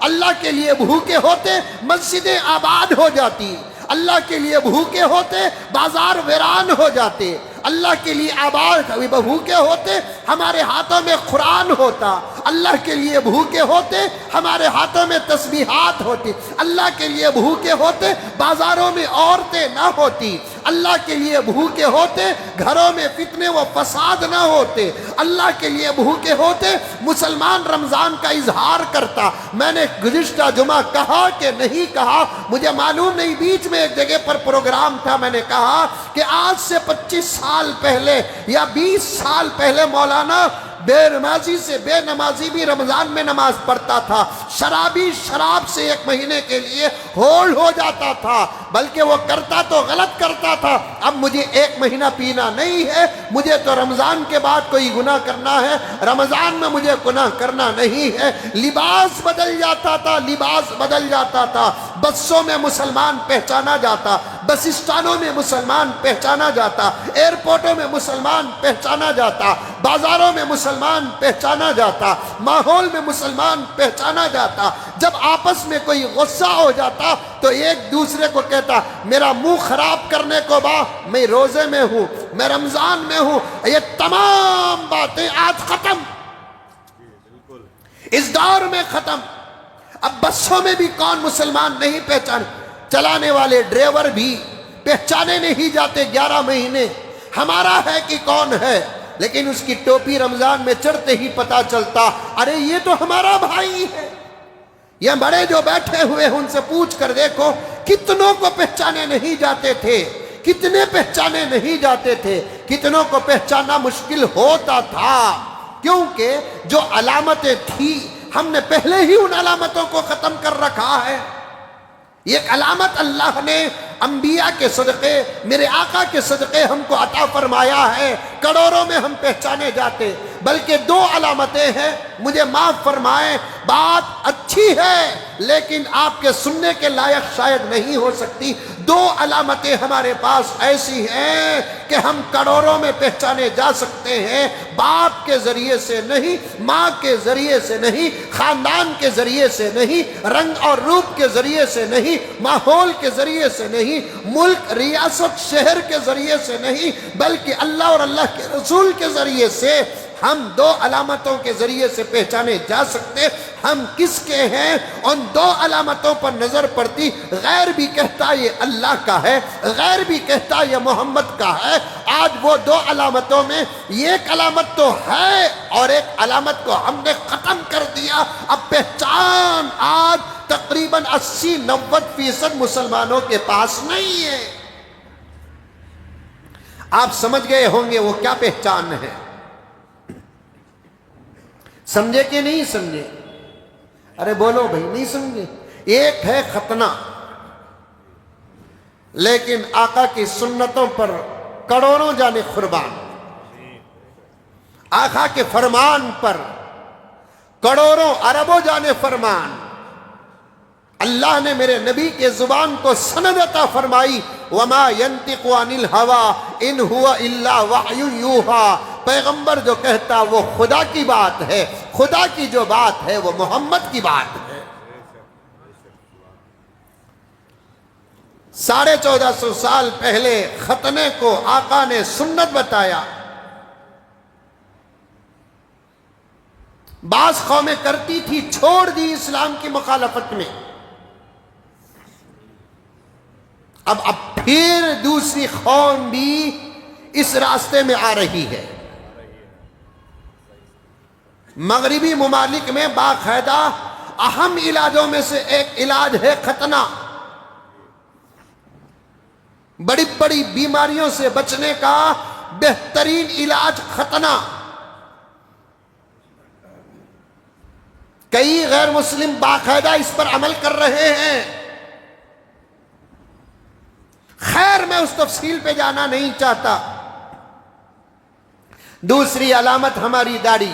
اللہ کے لیے بھوکے ہوتے مسجدیں آباد ہو جاتی، اللہ کے لیے بھوکے ہوتے بازار ویران ہو جاتے، اللہ کے لیے آباد بھوکے ہوتے ہمارے ہاتھوں میں قرآن ہوتا، اللہ کے لیے بھوکے ہوتے ہمارے ہاتھوں میں تسبیحات ہوتی، اللہ کے لیے بھوکے ہوتے بازاروں میں عورتیں نہ ہوتی، اللہ کے لیے بھوکے ہوتے گھروں میں فتنے و فساد نہ ہوتے، اللہ کے لیے بھوکے ہوتے مسلمان رمضان کا اظہار کرتا۔ میں نے گزشتہ جمعہ کہا کہ نہیں کہا مجھے معلوم نہیں، بیچ میں ایک جگہ پر پروگرام تھا، میں نے کہا کہ آج سے 25 سال پہلے یا 20 سال پہلے مولانا بے نمازی سے بے نمازی بھی رمضان میں نماز پڑھتا تھا، شرابی شراب سے 1 مہینے کے لیے ہولڈ ہو جاتا تھا، بلکہ وہ کرتا تو غلط کرتا تھا۔ اب مجھے 1 مہینہ پینا نہیں ہے، مجھے تو رمضان کے بعد کوئی گناہ کرنا ہے، رمضان میں مجھے گناہ کرنا نہیں ہے۔ لباس بدل جاتا تھا، لباس بدل جاتا تھا، بسوں میں مسلمان پہچانا جاتا، بس اسٹانوں میں مسلمان پہچانا جاتا، ایئرپورٹوں میں مسلمان پہچانا جاتا، بازاروں میں مسلمان پہچانا جاتا، ماحول میں مسلمان پہچانا جاتا۔ جب آپس میں کوئی غصہ ہو جاتا تو ایک دوسرے کو کہتا میرا منہ خراب کرنے کو با، میں روزے میں ہوں، میں رمضان میں ہوں۔ یہ تمام باتیں آج ختم، اس دور میں ختم۔ اب بسوں میں بھی کون مسلمان نہیں پہچانے، چلانے والے ڈرائیور بھی پہچانے نہیں جاتے 11 مہینے ہمارا ہے کہ کون ہے، لیکن اس کی ٹوپی رمضان میں چڑھتے ہی پتا چلتا ارے یہ تو ہمارا بھائی ہے۔ یہ بڑے جو بیٹھے ہوئے ان سے پوچھ کر دیکھو کتنوں کو پہچانے نہیں جاتے تھے، کتنے پہچانے نہیں جاتے تھے، کتنوں کو پہچاننا مشکل ہوتا تھا، کیونکہ جو علامتیں تھی ہم نے پہلے ہی ان علامتوں کو ختم کر رکھا ہے۔ ایک علامت اللہ نے انبیاء کے صدقے میرے آقا کے صدقے ہم کو عطا فرمایا ہے، کروڑوں میں ہم پہچانے جاتے، بلکہ 2 علامتیں ہیں، مجھے معاف فرمائیں بات اچھی ہے لیکن آپ کے سننے کے لائق شاید نہیں ہو سکتی۔ 2 علامتیں ہمارے پاس ایسی ہیں کہ ہم کروڑوں میں پہچانے جا سکتے ہیں، باپ کے ذریعے سے نہیں، ماں کے ذریعے سے نہیں، خاندان کے ذریعے سے نہیں، رنگ اور روپ کے ذریعے سے نہیں، ماحول کے ذریعے سے نہیں، ملک ریاست شہر کے ذریعے سے نہیں، بلکہ اللہ اور اللہ کے رسول کے ذریعے سے ہم 2 علامتوں کے ذریعے سے پہچانے جا سکتے۔ ہم کس کے ہیں؟ ان 2 علامتوں پر نظر پڑتی، غیر بھی کہتا یہ اللہ کا ہے، غیر بھی کہتا یہ محمد کا ہے۔ آج وہ 2 علامتوں میں ایک علامت تو ہے اور ایک علامت کو ہم نے ختم کر دیا۔ اب پہچان آج تقریباً 80-90% مسلمانوں کے پاس نہیں ہے۔ آپ سمجھ گئے ہوں گے وہ کیا پہچان ہے، سمجھے کہ نہیں سمجھے؟ ارے بولو بھائی، نہیں سمجھے؟ ایک ہے ختنہ، لیکن آقا کی سنتوں پر کروڑوں جانے قربان، آقا کے فرمان پر کروڑوں اربوں جانے فرمان۔ اللہ نے میرے نبی کے زبان کو سند عطا فرمائی، وما ينطق عن الهوى ان هو الا وحی یوحی۔ پیغمبر جو کہتا وہ خدا کی بات ہے، خدا کی جو بات ہے وہ محمد کی بات ہے۔ 1450 سال پہلے ختنے کو آقا نے سنت بتایا۔ بعض قومیں کرتی تھی، چھوڑ دی اسلام کی مخالفت میں، اب پھر دوسری قوم بھی اس راستے میں آ رہی ہے۔ مغربی ممالک میں باقاعدہ اہم علاجوں میں سے ایک علاج ہے ختنہ۔ بڑی بڑی بیماریوں سے بچنے کا بہترین علاج ختنہ۔ کئی غیر مسلم باقاعدہ اس پر عمل کر رہے ہیں۔ خیر میں اس تفصیل پہ جانا نہیں چاہتا۔ دوسری علامت ہماری داڑھی،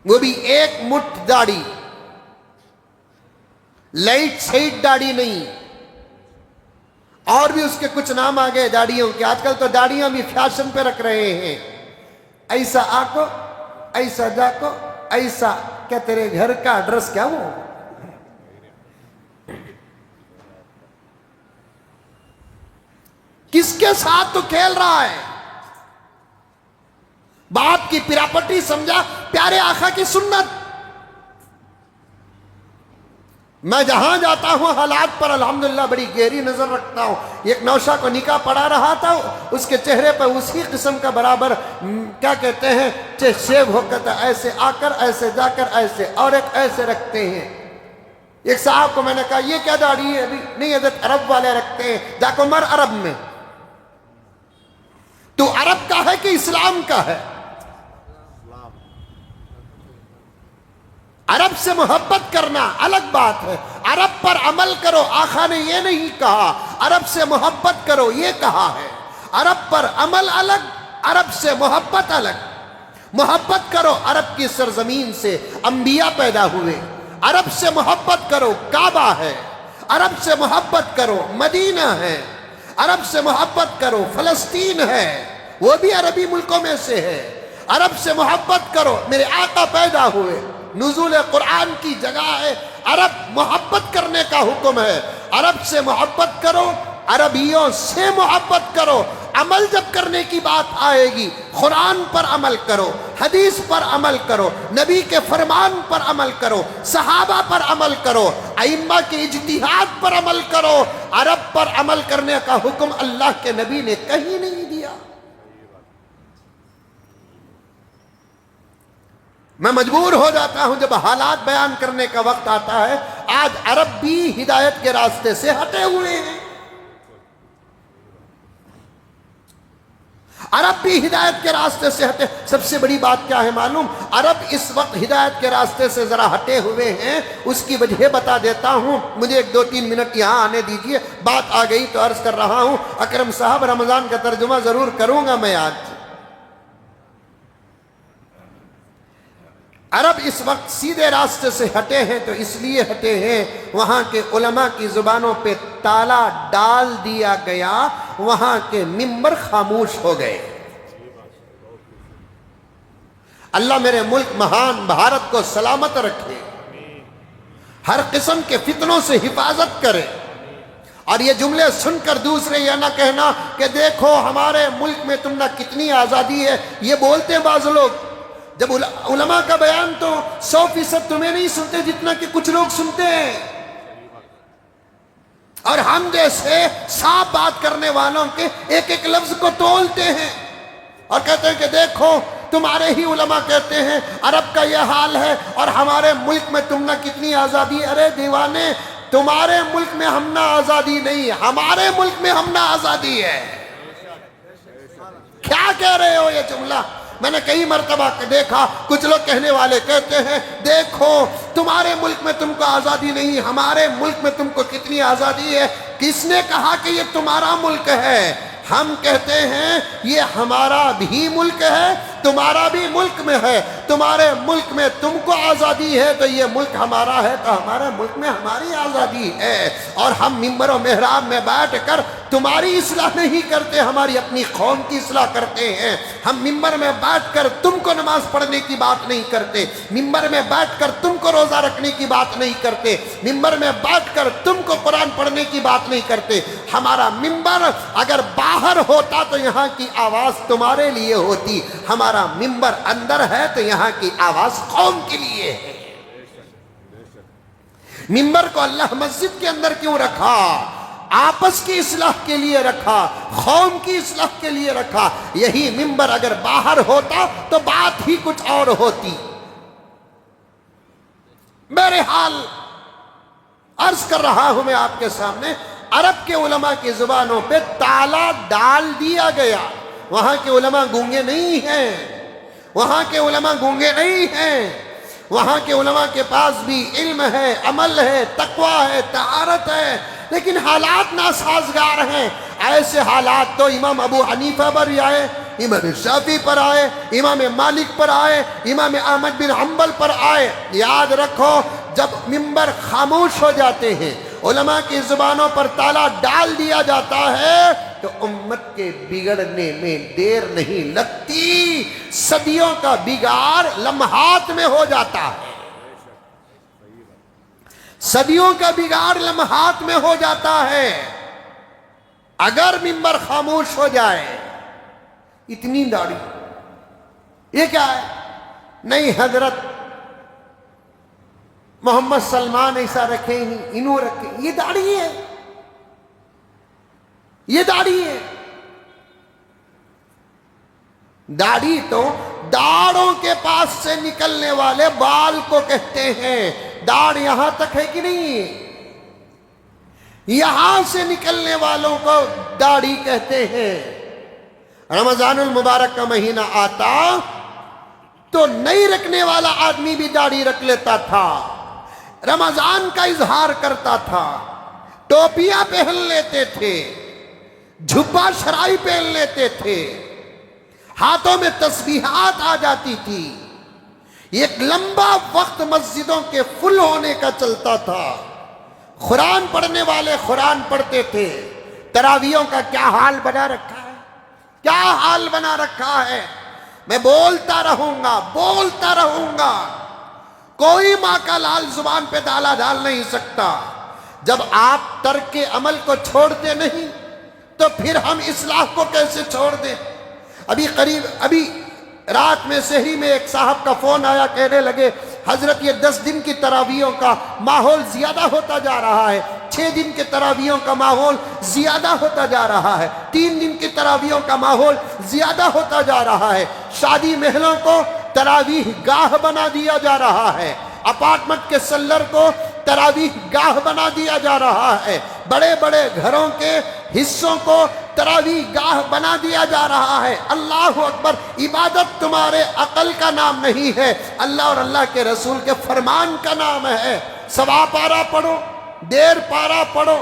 وہ بھی ایک مٹھ داڑھی، لائٹ سائڈ داڑھی نہیں، اور بھی اس کے کچھ نام آ گئے داڑھیوں کے۔ آج کل تو داڑھیاں بھی فیشن پہ رکھ رہے ہیں، ایسا آکو، ایسا جاکو، ایسا۔ کیا تیرے گھر کا ایڈریس کیا وہ؟ کس کے ساتھ تو کھیل رہا ہے؟ باپ کی پراپرٹی سمجھا، پیارے آقا کی سنت۔ میں جہاں جاتا ہوں حالات پر الحمدللہ بڑی گہری نظر رکھتا ہوں. ایک نوشہ کو نکاح پڑھا رہا تھا, اس کے چہرے پر اسی قسم کا برابر کیا کہتے ہیں شیو ہو کر ایسے آ کر ایسے جا کر ایسے اور ایک ایسے رکھتے ہیں. ایک صاحب کو میں نے کہا یہ کیا داڑھی ہے؟ ابھی نہیں حضرت عرب والے رکھتے ہیں. جا کو مر عرب میں. تو عرب کا ہے کہ اسلام کا ہے؟ عرب سے محبت کرنا الگ بات ہے, عرب پر عمل کرو. آقا نے یہ نہیں کہا عرب سے محبت کرو, یہ کہا ہے عرب پر عمل الگ, عرب سے محبت الگ. محبت کرو عرب کی سرزمین سے, انبیاء پیدا ہوئے. عرب سے محبت کرو, کعبہ ہے. عرب سے محبت کرو, مدینہ ہے. عرب سے محبت کرو, فلسطین ہے, وہ بھی عربی ملکوں میں سے ہے. عرب سے محبت کرو, میرے آقا پیدا ہوئے, نزول قرآن کی جگہ ہے. عرب محبت کرنے کا حکم ہے. عرب سے محبت کرو, عربیوں سے محبت کرو. عمل جب کرنے کی بات آئے گی, قرآن پر عمل کرو, حدیث پر عمل کرو, نبی کے فرمان پر عمل کرو, صحابہ پر عمل کرو, ائمہ کے اجتہاد پر عمل کرو. عرب پر عمل کرنے کا حکم اللہ کے نبی نے کہیں نہیں دیا. میں مجبور ہو جاتا ہوں جب حالات بیان کرنے کا وقت آتا ہے. آج عرب بھی ہدایت کے راستے سے ہٹے ہوئے ہیں. عرب بھی ہدایت کے راستے سے ہٹے. سب سے بڑی بات کیا ہے معلوم؟ عرب اس وقت ہدایت کے راستے سے ذرا ہٹے ہوئے ہیں. اس کی وجہ بتا دیتا ہوں. مجھے ایک دو تین منٹ یہاں آنے دیجئے. بات آ گئی تو عرض کر رہا ہوں. اکرم صاحب رمضان کا ترجمہ ضرور کروں گا میں آج. عرب اس وقت سیدھے راستے سے ہٹے ہیں تو اس لیے ہٹے ہیں وہاں کے علماء کی زبانوں پہ تالا ڈال دیا گیا, وہاں کے منبر خاموش ہو گئے. اللہ میرے ملک مہان بھارت کو سلامت رکھے, ہر قسم کے فتنوں سے حفاظت کرے. اور یہ جملے سن کر دوسرے یہ نہ کہنا کہ دیکھو ہمارے ملک میں تم نہ کتنی آزادی ہے. یہ بولتے ہیں بعض لوگ. جب علماء کا بیان تو 100% تمہیں نہیں سنتے جتنا کہ کچھ لوگ سنتے ہیں, اور ہم جیسے صاف بات کرنے والوں کے ایک ایک لفظ کو تولتے ہیں اور کہتے ہیں کہ دیکھو تمہارے ہی علماء کہتے ہیں عرب کا یہ حال ہے اور ہمارے ملک میں تم نہ کتنی آزادی. ارے دیوانے, تمہارے ملک میں ہم نہ آزادی نہیں, ہمارے ملک میں ہم نہ آزادی ہے. کیا کہہ رہے ہو یہ جملہ؟ میں نے کئی مرتبہ دیکھا کچھ لوگ کہنے والے کہتے ہیں دیکھو تمہارے ملک میں تم کو آزادی نہیں, ہمارے ملک میں تم کو کتنی آزادی ہے. کس نے کہا کہ یہ تمہارا ملک ہے؟ ہم کہتے ہیں یہ ہمارا بھی ملک ہے, تمہارا بھی ملک میں ہے. تمہارے ملک میں تم کو آزادی ہے تو یہ ملک ہمارا ہے تو ہمارے ملک میں ہماری آزادی ہے. اور ہم ممبر و محراب میں بیٹھ کر تمہاری اصلاح نہیں کرتے, ہماری اپنی قوم کی اصلاح کرتے ہیں. ہم ممبر میں بیٹھ کر تم کو نماز پڑھنے کی بات نہیں کرتے, ممبر میں بیٹھ کر تم کو روزہ رکھنے کی بات نہیں کرتے, ممبر میں بیٹھ کر تم کو قرآن پڑھنے کی بات نہیں کرتے. ہمارا ممبر اگر باہر ہوتا تو یہاں کی آواز تمہارے لیے ہوتی, ہمارا ممبر اندر ہے تو یہاں کی آواز قوم کے لیے ہے. ممبر کو اللہ مسجد کے اندر کیوں رکھا؟ آپس کی اصلاح کے لیے رکھا, قوم کی اصلاح کے لیے رکھا. یہی ممبر اگر باہر ہوتا تو بات ہی کچھ اور ہوتی. بہرحال عرض کر رہا ہوں میں آپ کے سامنے, عرب کے علماء کی زبانوں پہ تالا ڈال دیا گیا. وہاں کے علماء گونگے نہیں ہیں, وہاں کے علماء گونگے نہیں ہیں. وہاں کے علماء کے پاس بھی علم ہے, عمل ہے, تقوی ہے, طہارت ہے, لیکن حالات ناسازگار ہیں. ایسے حالات تو امام ابو حنیفہ پر بھی آئے, امام شافعی پر آئے, امام مالک پر آئے, امام احمد بن حنبل پر آئے. یاد رکھو جب ممبر خاموش ہو جاتے ہیں, علماء کی زبانوں پر تالا ڈال دیا جاتا ہے تو امت کے بگڑنے میں دیر نہیں لگتی. صدیوں کا بگاڑ لمحات میں ہو جاتا ہے, صدیوں کا بگاڑ لمحات میں ہو جاتا ہے اگر ممبر خاموش ہو جائے. اتنی داڑھی یہ کیا ہے؟ نہیں حضرت محمد سلمان ایسا رکھے ہی انہوں رکھے، یہ داڑھی ہے، یہ داڑھی ہے۔ داڑھی تو داڑھوں کے پاس سے نکلنے والے بال کو کہتے ہیں۔ داڑھ یہاں تک ہے کہ نہیں؟ یہاں سے نکلنے والوں کو داڑھی کہتے ہیں۔ رمضان المبارک کا مہینہ آتا تو نہیں رکھنے والا آدمی بھی داڑھی رکھ لیتا تھا، رمضان کا اظہار کرتا تھا، ٹوپیاں پہن لیتے تھے، جھبا شرائی پہن لیتے تھے، ہاتھوں میں تسبیحات آ جاتی تھی۔ ایک لمبا وقت مسجدوں کے فل ہونے کا چلتا تھا، قرآن پڑھنے والے قرآن پڑھتے تھے۔ تراویحوں کا کیا حال بنا رکھا ہے، کیا حال بنا رکھا ہے۔ میں بولتا رہوں گا، کوئی ماں کا لال زبان پہ ڈال نہیں سکتا۔ جب آپ ترک عمل کو چھوڑتے نہیں تو پھر ہم اصلاح کو کیسے چھوڑ دیں؟ ابھی رات میں سحری میں ایک صاحب کا فون آیا، کہنے لگے حضرت یہ 10 دن کی تراویحوں کا ماحول زیادہ ہوتا جا رہا ہے، 6 دن کے تراویحوں کا ماحول زیادہ ہوتا جا رہا ہے، 3 دن کی تراویحوں کا ماحول زیادہ ہوتا جا رہا ہے، شادی محلوں کو تراویح گاہ بنا دیا جا رہا ہے، اپارٹمنٹ کے سلر کو تراویح گاہ بنا دیا جا رہا ہے، بڑے بڑے گھروں کے حصوں کو تراویح گاہ بنا دیا جا رہا ہے۔ اللہ اکبر! عبادت تمہارے عقل کا نام نہیں ہے، اللہ اور اللہ کے رسول کے فرمان کا نام ہے۔ سوا پارہ پڑھو، دیر پارہ پڑھو،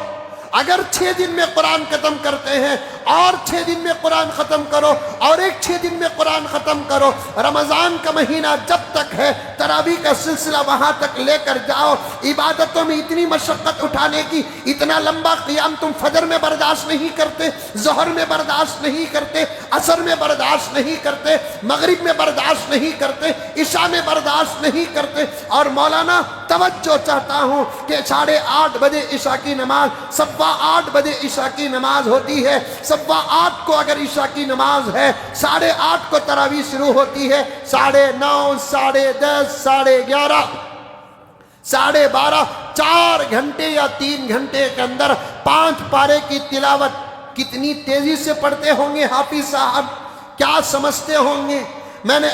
اگر 6 دن میں قرآن ختم کرتے ہیں اور 6 دن میں قرآن ختم کرو اور ایک 6 دن میں قرآن ختم کرو۔ رمضان کا مہینہ جب تک ہے تراویح کا سلسلہ وہاں تک لے کر جاؤ۔ عبادتوں میں اتنی مشقت اٹھانے کی، اتنا لمبا قیام تم فجر میں برداشت نہیں کرتے، ظہر میں برداشت نہیں کرتے، عصر میں برداشت نہیں کرتے، مغرب میں برداشت نہیں کرتے، عشاء میں برداشت نہیں کرتے۔ اور مولانا توجہ چاہتا ہوں کہ 8:30 بجے عشاء کی نماز، 8:15 بجے عشاء کی نماز ہوتی ہے، 8:15 کو اگر عشاء کی نماز ہے، 8:30 کو تراویح شروع ہوتی ہے، 9:30، 10:30، 11:30، 12:30، 4 گھنٹے یا 3 گھنٹے کے اندر 5 پارے کی تلاوت کتنی تیزی سے پڑھتے ہوں گے حافظ صاحب، کیا سمجھتے ہوں گے۔ میں نے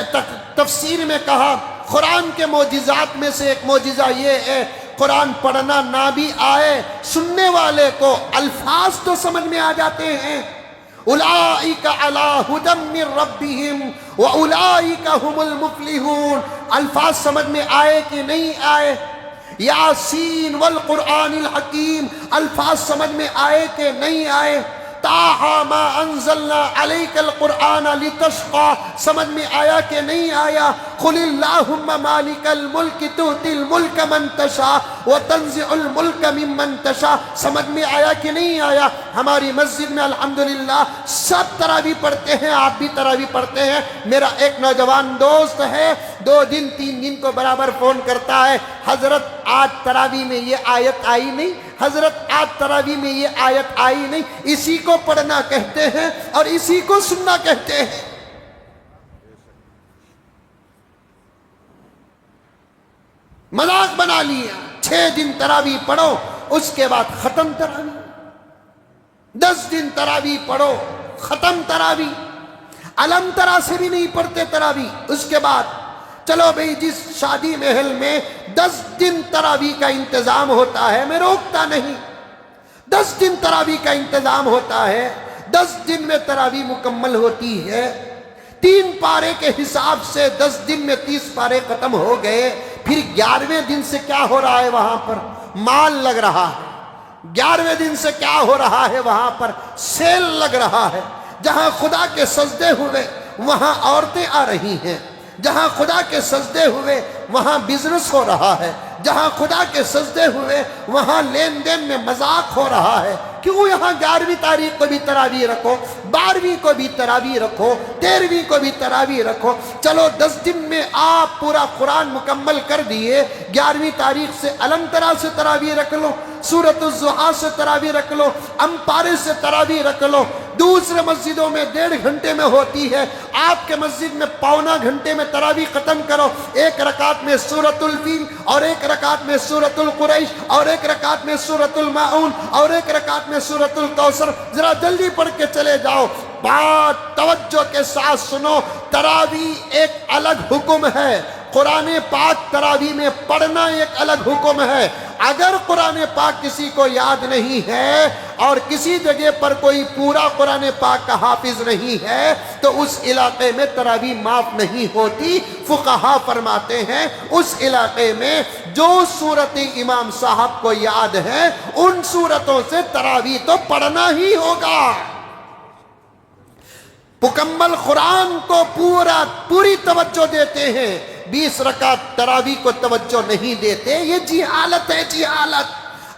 تفسیر میں کہا قرآن کے معجزات میں سے ایک معجزہ یہ ہے، قرآن پڑھنا نہ بھی آئے، سننے والے کو الفاظ تو سمجھ میں آ جاتے ہیں۔ اولئک علی ھدی من ربہم واولئک ھم المفلحون، الفاظ سمجھ میں آئے کہ نہیں آئے؟ یاسین والقرآن الحکیم، الفاظ سمجھ میں آئے کہ نہیں آئے؟ طٰہٰ ما انزلنا علیک القرآن لتشقی، سمجھ میں آیا کہ نہیں آیا؟ قل اللہم مالک الملک تؤتی الملک من تشاء وتنزع الملک ممن تشاء، سمجھ میں آیا کہ نہیں آیا؟ ہماری مسجد میں الحمدللہ سب تراویح پڑھتے ہیں، آپ بھی تراویح پڑھتے ہیں۔ میرا ایک نوجوان دوست ہے، 2 دن 3 دن کو برابر فون کرتا ہے، حضرت آج تراویح میں یہ آیت آئی نہیں، حضرت آج تراویح میں یہ آیت آئی نہیں۔ اسی کو پڑھنا کہتے ہیں اور اسی کو سننا کہتے ہیں۔ مذاق بنا لیا، 6 دن تراویح پڑھو، اس کے بعد ختم تراویح، 10 دن تراویح پڑھو، ختم تراویح، علم ترا سے بھی نہیں پڑھتے تراویح۔ اس کے بعد چلو بھئی جس شادی محل میں 10 دن تراویح کا انتظام ہوتا ہے، میں روکتا نہیں، 10 دن تراویح کا انتظام ہوتا ہے، 10 دن میں تراویح مکمل ہوتی ہے، 3 پارے کے حساب سے 10 دن میں 30 پارے ختم ہو گئے۔ پھر 11ویں دن سے کیا ہو رہا ہے؟ وہاں پر مال لگ رہا ہے۔ 11ویں دن سے کیا ہو رہا ہے؟ وہاں پر سیل لگ رہا ہے۔ جہاں خدا کے سجدے ہوئے وہاں عورتیں آ رہی ہیں، جہاں خدا کے سجدے ہوئے وہاں بزنس ہو رہا ہے، جہاں خدا کے سجدے ہوئے وہاں لین دین میں مذاق ہو رہا ہے۔ کیوں یہاں 11ویں تاریخ کو بھی تراویح رکھو، 12ویں کو بھی تراویح رکھو، 13ویں کو بھی تراویح رکھو۔ چلو 10 دن میں آپ پورا قرآن مکمل کر دیے، 11ویں تاریخ سے علم ترا سے تراویح رکھ لو، سورۃ الضحیٰ سے تراویح رکھ لو، امپارے سے تراویح رکھ لو۔ دوسرے مسجدوں میں 1.5 گھنٹے میں ہوتی ہے، آپ کے مسجد میں پونا گھنٹے میں تراویح ختم کرو، ایک رکعت میں سورۃ الفیل اور ایک رکعت میں سورۃ القریش اور ایک رکعت میں سورۃ الماعون اور ایک رکعت میں سورۃ الکوثر، ذرا جلدی پڑھ کے چلے جاؤ۔ بات توجہ کے ساتھ سنو، تراویح ایک الگ حکم ہے، قرآن پاک تراویح میں پڑھنا ایک الگ حکم ہے۔ اگر قرآن پاک کسی کو یاد نہیں ہے اور کسی جگہ پر کوئی پورا قرآن پاک کا حافظ نہیں ہے تو اس علاقے میں تراویح معاف نہیں ہوتی۔ فقہا فرماتے ہیں اس علاقے میں جو صورت امام صاحب کو یاد ہے ان صورتوں سے تراویح تو پڑھنا ہی ہوگا۔ مکمل قرآن کو پوری توجہ دیتے ہیں، 20 رکعت تراویح کو توجہ نہیں دیتے، یہ جہالت ہے، جہالت۔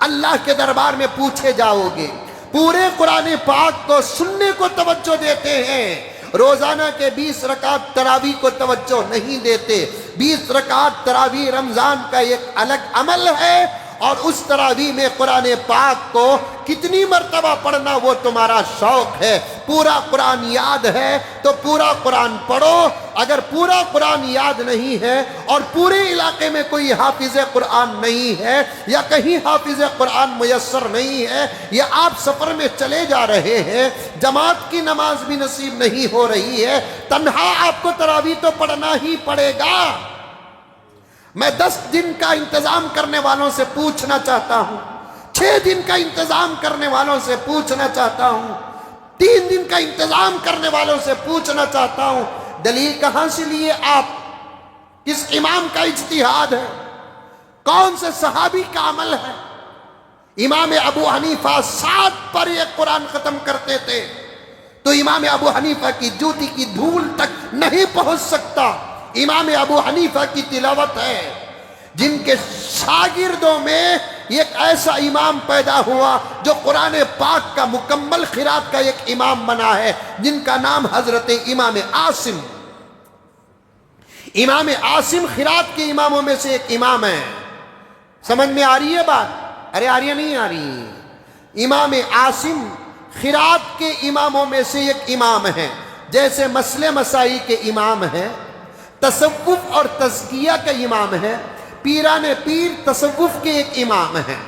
اللہ کے دربار میں پوچھے جاؤ گے۔ پورے قرآن پاک کو سننے کو توجہ دیتے ہیں، روزانہ کے 20 رکعت تراویح کو توجہ نہیں دیتے۔ 20 رکعت تراویح رمضان کا ایک الگ عمل ہے، اور اس تراویح میں قرآن پاک کو کتنی مرتبہ پڑھنا وہ تمہارا شوق ہے۔ پورا قرآن یاد ہے تو پورا قرآن پڑھو، اگر پورا قرآن یاد نہیں ہے اور پورے علاقے میں کوئی حافظ قرآن نہیں ہے یا کہیں حافظ قرآن میسر نہیں ہے یا آپ سفر میں چلے جا رہے ہیں، جماعت کی نماز بھی نصیب نہیں ہو رہی ہے، تنہا آپ کو تراویح تو پڑھنا ہی پڑے گا۔ میں 10 دن کا انتظام کرنے والوں سے پوچھنا چاہتا ہوں، 6 دن کا انتظام کرنے والوں سے پوچھنا چاہتا ہوں، 3 دن کا انتظام کرنے والوں سے پوچھنا چاہتا ہوں، دلیل کہاں سے لیے آپ؟ کس امام کا اجتہاد ہے؟ کون سے صحابی کا عمل ہے؟ امام ابو حنیفہ 7 پر ایک قرآن ختم کرتے تھے تو امام ابو حنیفہ کی جوتی کی دھول تک نہیں پہنچ سکتا۔ امام ابو حنیفہ کی تلاوت ہے، جن کے شاگردوں میں ایک ایسا امام پیدا ہوا جو قرآن پاک کا مکمل قرات کا ایک امام بنا ہے، جن کا نام حضرت امام عاصم۔ امام عاصم قرات کے اماموں میں سے ایک امام ہے۔ سمجھ میں آ رہی ہے بات؟ ارے آ رہی ہے نہیں آ رہی؟ امام عاصم قرات کے اماموں میں سے ایک امام ہے، جیسے مسئلے مسائی کے امام ہیں، تصوف اور تزکیہ کا امام ہے، پیران پیر تصوف کے ایک امام ہیں،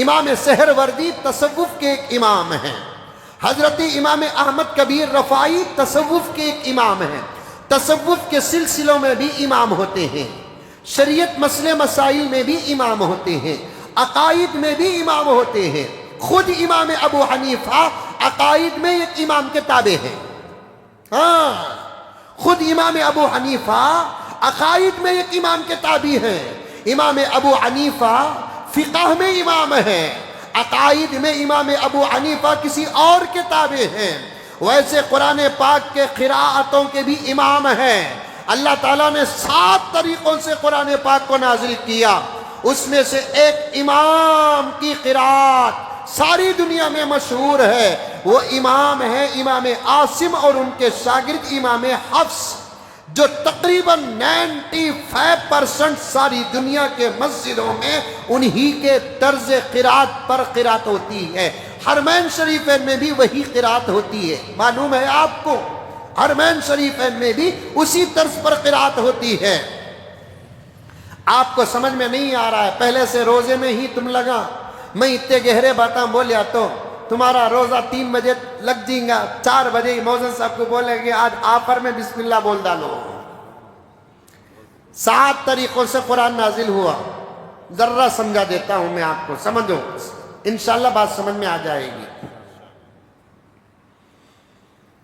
امام سہروردی تصوف کے ایک امام ہیں، حضرت امام احمد کبیر رفاعی تصوف کے ایک امام ہیں۔ تصوف کے سلسلوں میں بھی امام ہوتے ہیں، شریعت مسئلے مسائل میں بھی امام ہوتے ہیں، عقائد میں بھی امام ہوتے ہیں۔ خود امام ابو حنیفہ عقائد میں ایک امام کے تابع ہیں۔ ہاں، خود امام ابو حنیفہ عقائد میں ایک امام کے تابع ہیں۔ امام ابو حنیفہ فقہ میں امام ہیں، عقائد میں امام ابو حنیفہ کسی اور کے تابع ہیں۔ ویسے قرآن پاک کے قراءتوں کے بھی امام ہیں۔ اللہ تعالیٰ نے 7 طریقوں سے قرآن پاک کو نازل کیا، اس میں سے ایک امام کی قراءت ساری دنیا میں مشہور ہے، وہ امام ہے امام عاصم اور ان کے شاگرد امام حفص، جو تقریباً 95% ساری دنیا کے مسجدوں میں انہی کے طرز قرات پر قرات ہوتی ہے۔ حرمین شریفین میں بھی وہی قرات ہوتی ہے، معلوم ہے آپ کو؟ حرمین شریفین میں بھی اسی طرز پر قرات ہوتی ہے۔ آپ کو سمجھ میں نہیں آ رہا ہے، پہلے سے روزے میں ہی تم لگا، میں اتنے گہرے باتاں بولیا تو تمہارا روزہ 3 بجے لگ جائیں گا، 4 بجے موزن صاحب کو بولے گے آج آفر میں بسم اللہ بول ڈالو۔ 7 طریقوں سے قرآن نازل ہوا، ذرہ سمجھا دیتا ہوں میں آپ کو، سمجھو، انشاءاللہ بات سمجھ میں آ جائے گی۔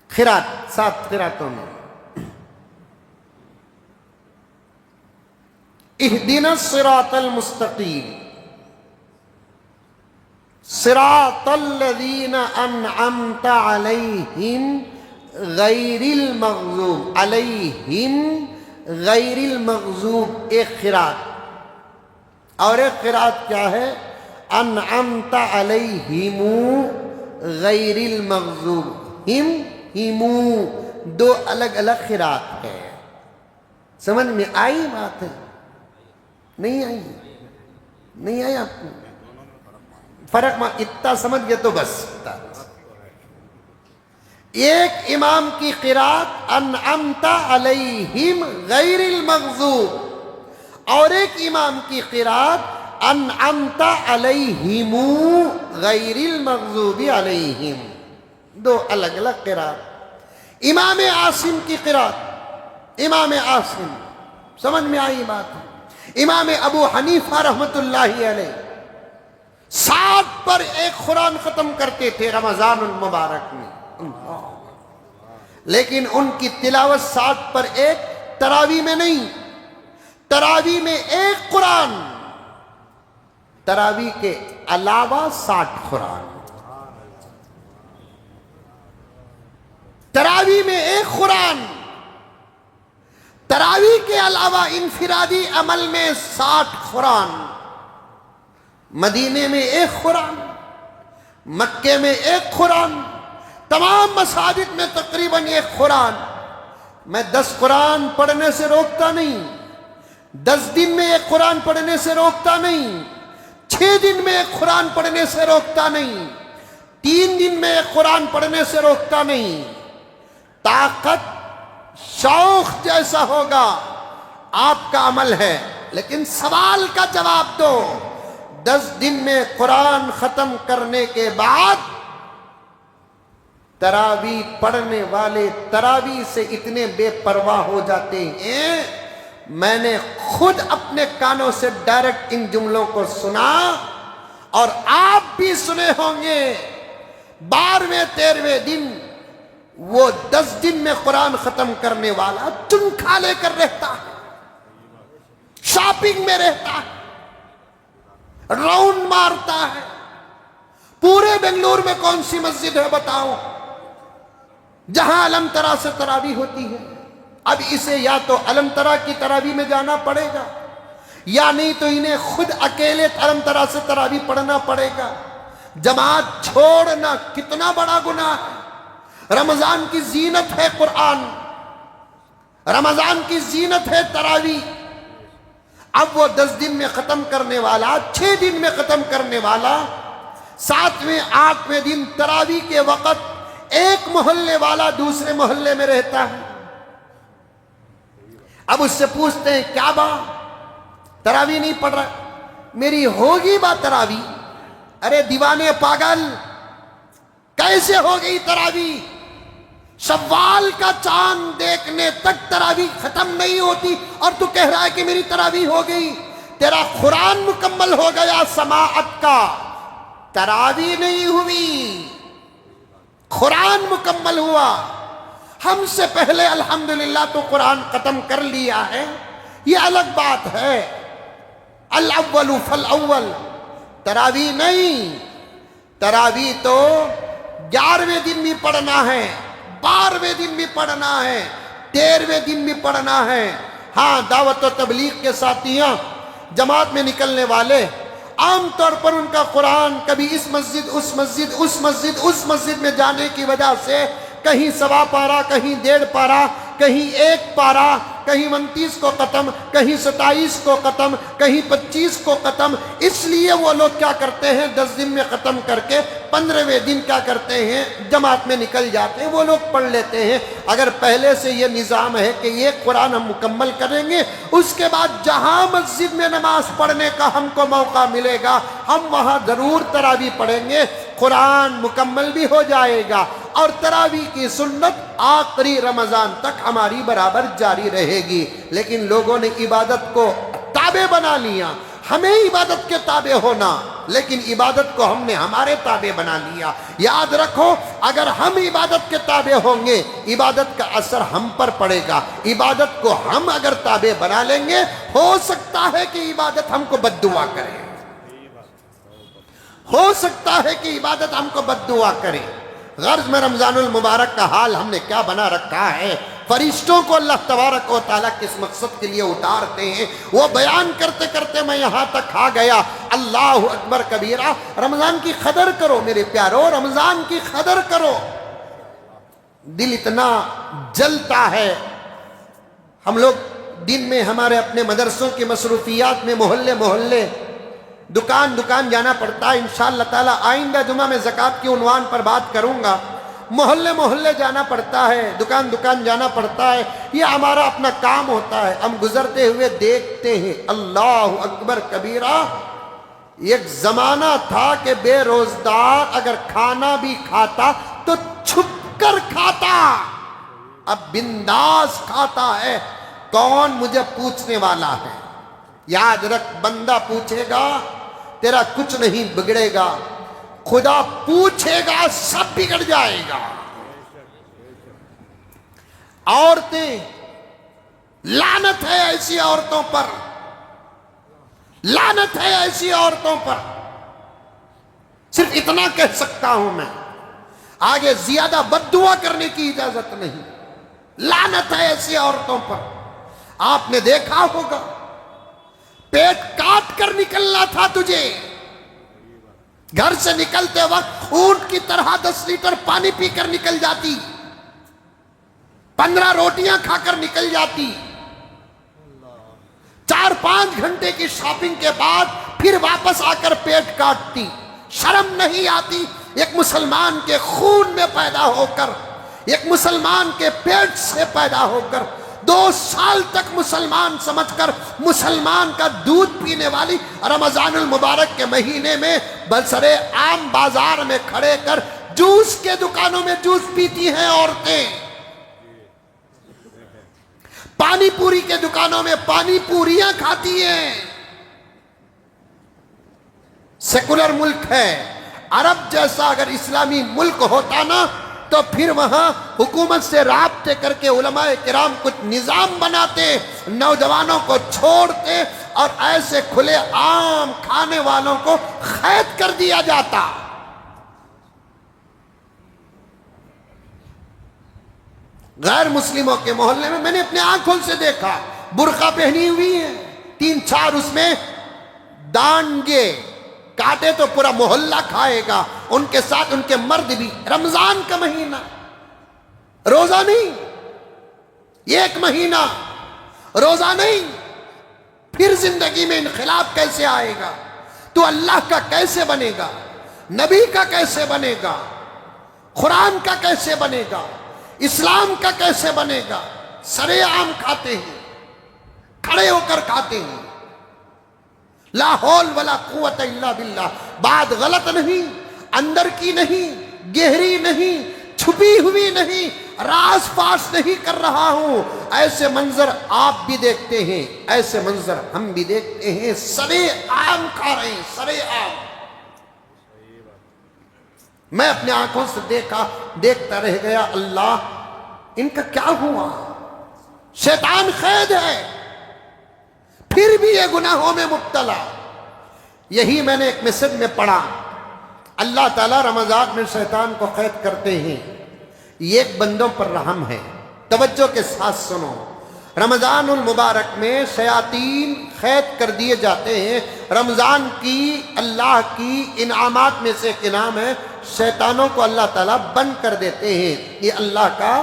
قرات 7 قراتوں میں اہدنا الصراط المستقیم صراط الذین انعمت علیہم غیر المغضوب علیہم غیر المغضوب، ایک قرات، اور ایک قرات کیا ہے؟ انعمت علیہم غیر المغضوب، ہمو، 2 الگ الگ قرات ہے۔ سمجھ میں آئی بات ہے؟ نہیں آئی؟ نہیں آئی آپ کو؟ فرق اتنا سمجھ گئے تو بس۔ ایک امام کی قرات انعمت علیہم غیر المغضوب اور ایک امام کی قرات انعمت علیہم غیر المغضوب علیہم، دو الگ الگ قرات۔ امام عاصم کی قرات، امام عاصم، سمجھ میں آئی بات؟ امام ابو حنیفہ رحمت اللہ علیہ 60 پر ایک قرآن ختم کرتے تھے رمضان المبارک میں، لیکن ان کی تلاوت 60 پر ایک، تراویح میں نہیں، تراویح میں ایک قرآن، تراویح کے علاوہ 60 قرآن، تراویح میں ایک قرآن، تراویح کے علاوہ انفرادی عمل میں 60 قرآن، مدینے میں ایک قرآن، مکے میں ایک قرآن، تمام مساجد میں تقریباً ایک قرآن۔ میں 10 قرآن پڑھنے سے روکتا نہیں، 10 دن میں ایک قرآن پڑھنے سے روکتا نہیں، 6 دن میں ایک قرآن پڑھنے سے روکتا نہیں، 3 دن میں ایک قرآن پڑھنے سے روکتا نہیں۔ طاقت شوق جیسا ہوگا آپ کا عمل ہے، لیکن سوال کا جواب دو۔ 10 دن میں قرآن ختم کرنے کے بعد تراویح پڑھنے والے تراویح سے اتنے بے پرواہ ہو جاتے ہیں، میں نے خود اپنے کانوں سے ڈائریکٹ ان جملوں کو سنا اور آپ بھی سنے ہوں گے۔ 12ویں 13ویں دن وہ 10 دن میں قرآن ختم کرنے والا چنکھا لے کر رہتا ہے، شاپنگ میں رہتا ہے، راؤنڈ مارتا ہے۔ پورے بنگلور میں کون سی مسجد ہے بتاؤ جہاں علم ترا سے تراویح ہوتی ہے؟ اب اسے یا تو علم ترا کی تراویح میں جانا پڑے گا، یا نہیں تو انہیں خود اکیلے علم ترا سے تراویح پڑھنا پڑے گا۔ جماعت چھوڑنا کتنا بڑا گناہ ہے۔ رمضان کی زینت ہے قرآن، رمضان کی زینت ہے تراویح۔ اب وہ 10 دن میں ختم کرنے والا، 6 دن میں ختم کرنے والا، 7ویں 8ویں دن تراویح کے وقت ایک محلے والا دوسرے محلے میں رہتا ہے۔ اب اس سے پوچھتے ہیں کیا بات تراویح نہیں پڑھ رہا؟ میری ہوگی بات تراویح؟ ارے دیوانے پاگل، کیسے ہو گئی تراویح؟ شوال کا چاند دیکھنے تک تراویح ختم نہیں ہوتی اور تو کہہ رہا ہے کہ میری تراویح ہو گئی۔ تیرا قرآن مکمل ہو گیا سماعت کا، تراویح نہیں ہوئی، قرآن مکمل ہوا۔ ہم سے پہلے الحمدللہ تو قرآن ختم کر لیا ہے، یہ الگ بات ہے۔ الاول فالاول، تراویح نہیں، تراویح تو 11ویں دن بھی پڑھنا ہے، 12ویں دن بھی پڑھنا ہے، 13ویں دن بھی پڑھنا ہے۔ ہاں، دعوت و تبلیغ کے ساتھیاں، جماعت میں نکلنے والے، عام طور پر ان کا قرآن کبھی اس مسجد اس مسجد اس مسجد اس مسجد میں جانے کی وجہ سے کہیں 1.25 پارہ، کہیں 1.5 پارہ، کہیں 1 پارہ، کہیں 29 کو ختم، کہیں 27 کو ختم، کہیں 25 کو ختم۔ اس لیے وہ لوگ کیا کرتے ہیں، 10 دن میں ختم کر کے 15ویں دن کیا کرتے ہیں، جماعت میں نکل جاتے ہیں، وہ لوگ پڑھ لیتے ہیں۔ اگر پہلے سے یہ نظام ہے کہ یہ قرآن ہم مکمل کریں گے، اس کے بعد جہاں مسجد میں نماز پڑھنے کا ہم کو موقع ملے گا ہم وہاں ضرور تراویح پڑھیں گے، قرآن مکمل بھی ہو جائے گا، اور تراویح کی سنت آخری رمضان تک ہماری برابر جاری رہے گی۔ لیکن لوگوں نے عبادت کو تابع بنا لیا، ہمیں عبادت کے تابع ہونا، لیکن عبادت کو ہم نے ہمارے تابع بنا لیا۔ یاد رکھو، اگر ہم عبادت کے تابع ہوں گے، عبادت کا اثر ہم پر پڑے گا۔ عبادت کو ہم اگر تابع بنا لیں گے، ہو سکتا ہے کہ عبادت ہم کو بد دعا کرے، ہو سکتا ہے کہ عبادت ہم کو بد دعا کرے۔ غرض میں رمضان المبارک کا حال ہم نے کیا بنا رکھا ہے؟ فرشتوں کو اللہ تبارک و تعالیٰ کس مقصد کے لیے اتارتے ہیں، وہ بیان کرتے کرتے میں یہاں تک آ گیا۔ اللہ اکبر کبیرہ، رمضان کی قدر کرو میرے پیارو، رمضان کی قدر کرو۔ دل اتنا جلتا ہے، ہم لوگ دن میں ہمارے اپنے مدرسوں کی مصروفیات میں محلے محلے، دکان دکان جانا پڑتا ہے۔ انشاءاللہ تعالیٰ آئندہ جمعہ میں زکوٰۃ کی عنوان پر بات کروں گا۔ محلے محلے جانا پڑتا ہے، دکان دکان جانا پڑتا ہے، یہ ہمارا اپنا کام ہوتا ہے، ہم گزرتے ہوئے دیکھتے ہیں۔ اللہ اکبر کبیرہ۔ ایک زمانہ تھا کہ بے روزگار اگر کھانا بھی کھاتا تو چھپ کر کھاتا، اب بنداس کھاتا ہے، کون مجھے پوچھنے والا ہے؟ یاد رکھ، بندہ پوچھے گا تیرا کچھ نہیں بگڑے گا، خدا پوچھے گا سب بگڑ جائے گا۔ عورتیں، لعنت ہے ایسی عورتوں پر، لعنت ہے ایسی عورتوں پر۔ صرف اتنا کہہ سکتا ہوں میں، آگے زیادہ بد دعا کرنے کی اجازت نہیں۔ لعنت ہے ایسی عورتوں پر۔ آپ نے دیکھا ہوگا، پیٹ کاٹ کر نکلنا تھا تجھے، گھر سے نکلتے وقت اونٹ کی طرح 10 لیٹر پانی پی کر نکل جاتی، 15 روٹیاں کھا کر نکل جاتی، 4-5 گھنٹے کی شاپنگ کے بعد پھر واپس آ کر پیٹ کاٹتی۔ شرم نہیں آتی؟ ایک مسلمان کے خون میں پیدا ہو کر، ایک مسلمان کے پیٹ سے پیدا ہو کر 2 سال تک مسلمان سمجھ کر مسلمان کا دودھ پینے والی، رمضان المبارک کے مہینے میں بسرے عام بازار میں کھڑے کر جوس کے دکانوں میں جوس پیتی ہیں عورتیں، پانی پوری کے دکانوں میں پانی پوریاں کھاتی ہیں۔ سیکولر ملک ہے، عرب جیسا اگر اسلامی ملک ہوتا نا تو پھر وہاں حکومت سے رابطے کر کے علماء کرام کچھ نظام بناتے، نوجوانوں کو چھوڑتے اور ایسے کھلے عام کھانے والوں کو قید کر دیا جاتا۔ غیر مسلموں کے محلے میں نے اپنے آنکھوں سے دیکھا، برقع پہنی ہوئی ہیں، 3-4 اس میں دانگے کاٹے تو پورا محلہ کھائے گا، ان کے ساتھ ان کے مرد بھی۔ رمضان کا مہینہ، روزہ نہیں، 1 مہینہ روزہ نہیں، پھر زندگی میں انقلاب کیسے آئے گا؟ تو اللہ کا کیسے بنے گا؟ نبی کا کیسے بنے گا؟ قرآن کا کیسے بنے گا؟ اسلام کا کیسے بنے گا؟ سرے عام کھاتے ہیں، کھڑے ہو کر کھاتے ہیں، لا حول ولا قوت الا باللہ۔ بات غلط نہیں، اندر کی نہیں، گہری نہیں، چھپی ہوئی نہیں، راز پاس نہیں کر رہا ہوں۔ ایسے منظر آپ بھی دیکھتے ہیں، ایسے منظر ہم بھی دیکھتے ہیں، سرے عام کھا رہے ہیں، سرے عام۔ میں اپنے آنکھوں سے دیکھتا رہ گیا، اللہ ان کا کیا ہوا؟ شیطان قید ہے، پھر بھی یہ گناہوں میں مبتلا۔ یہی میں نے ایک مسجد میں پڑھا، اللہ تعالیٰ رمضان میں شیطان کو قید کرتے ہیں، یہ ایک بندوں پر رحم ہے۔ توجہ کے ساتھ سنو، رمضان المبارک میں شیاطین قید کر دیے جاتے ہیں۔ رمضان کی اللہ کی انعامات میں سے ایک انعام ہے، شیطانوں کو اللہ تعالیٰ بند کر دیتے ہیں، یہ اللہ کا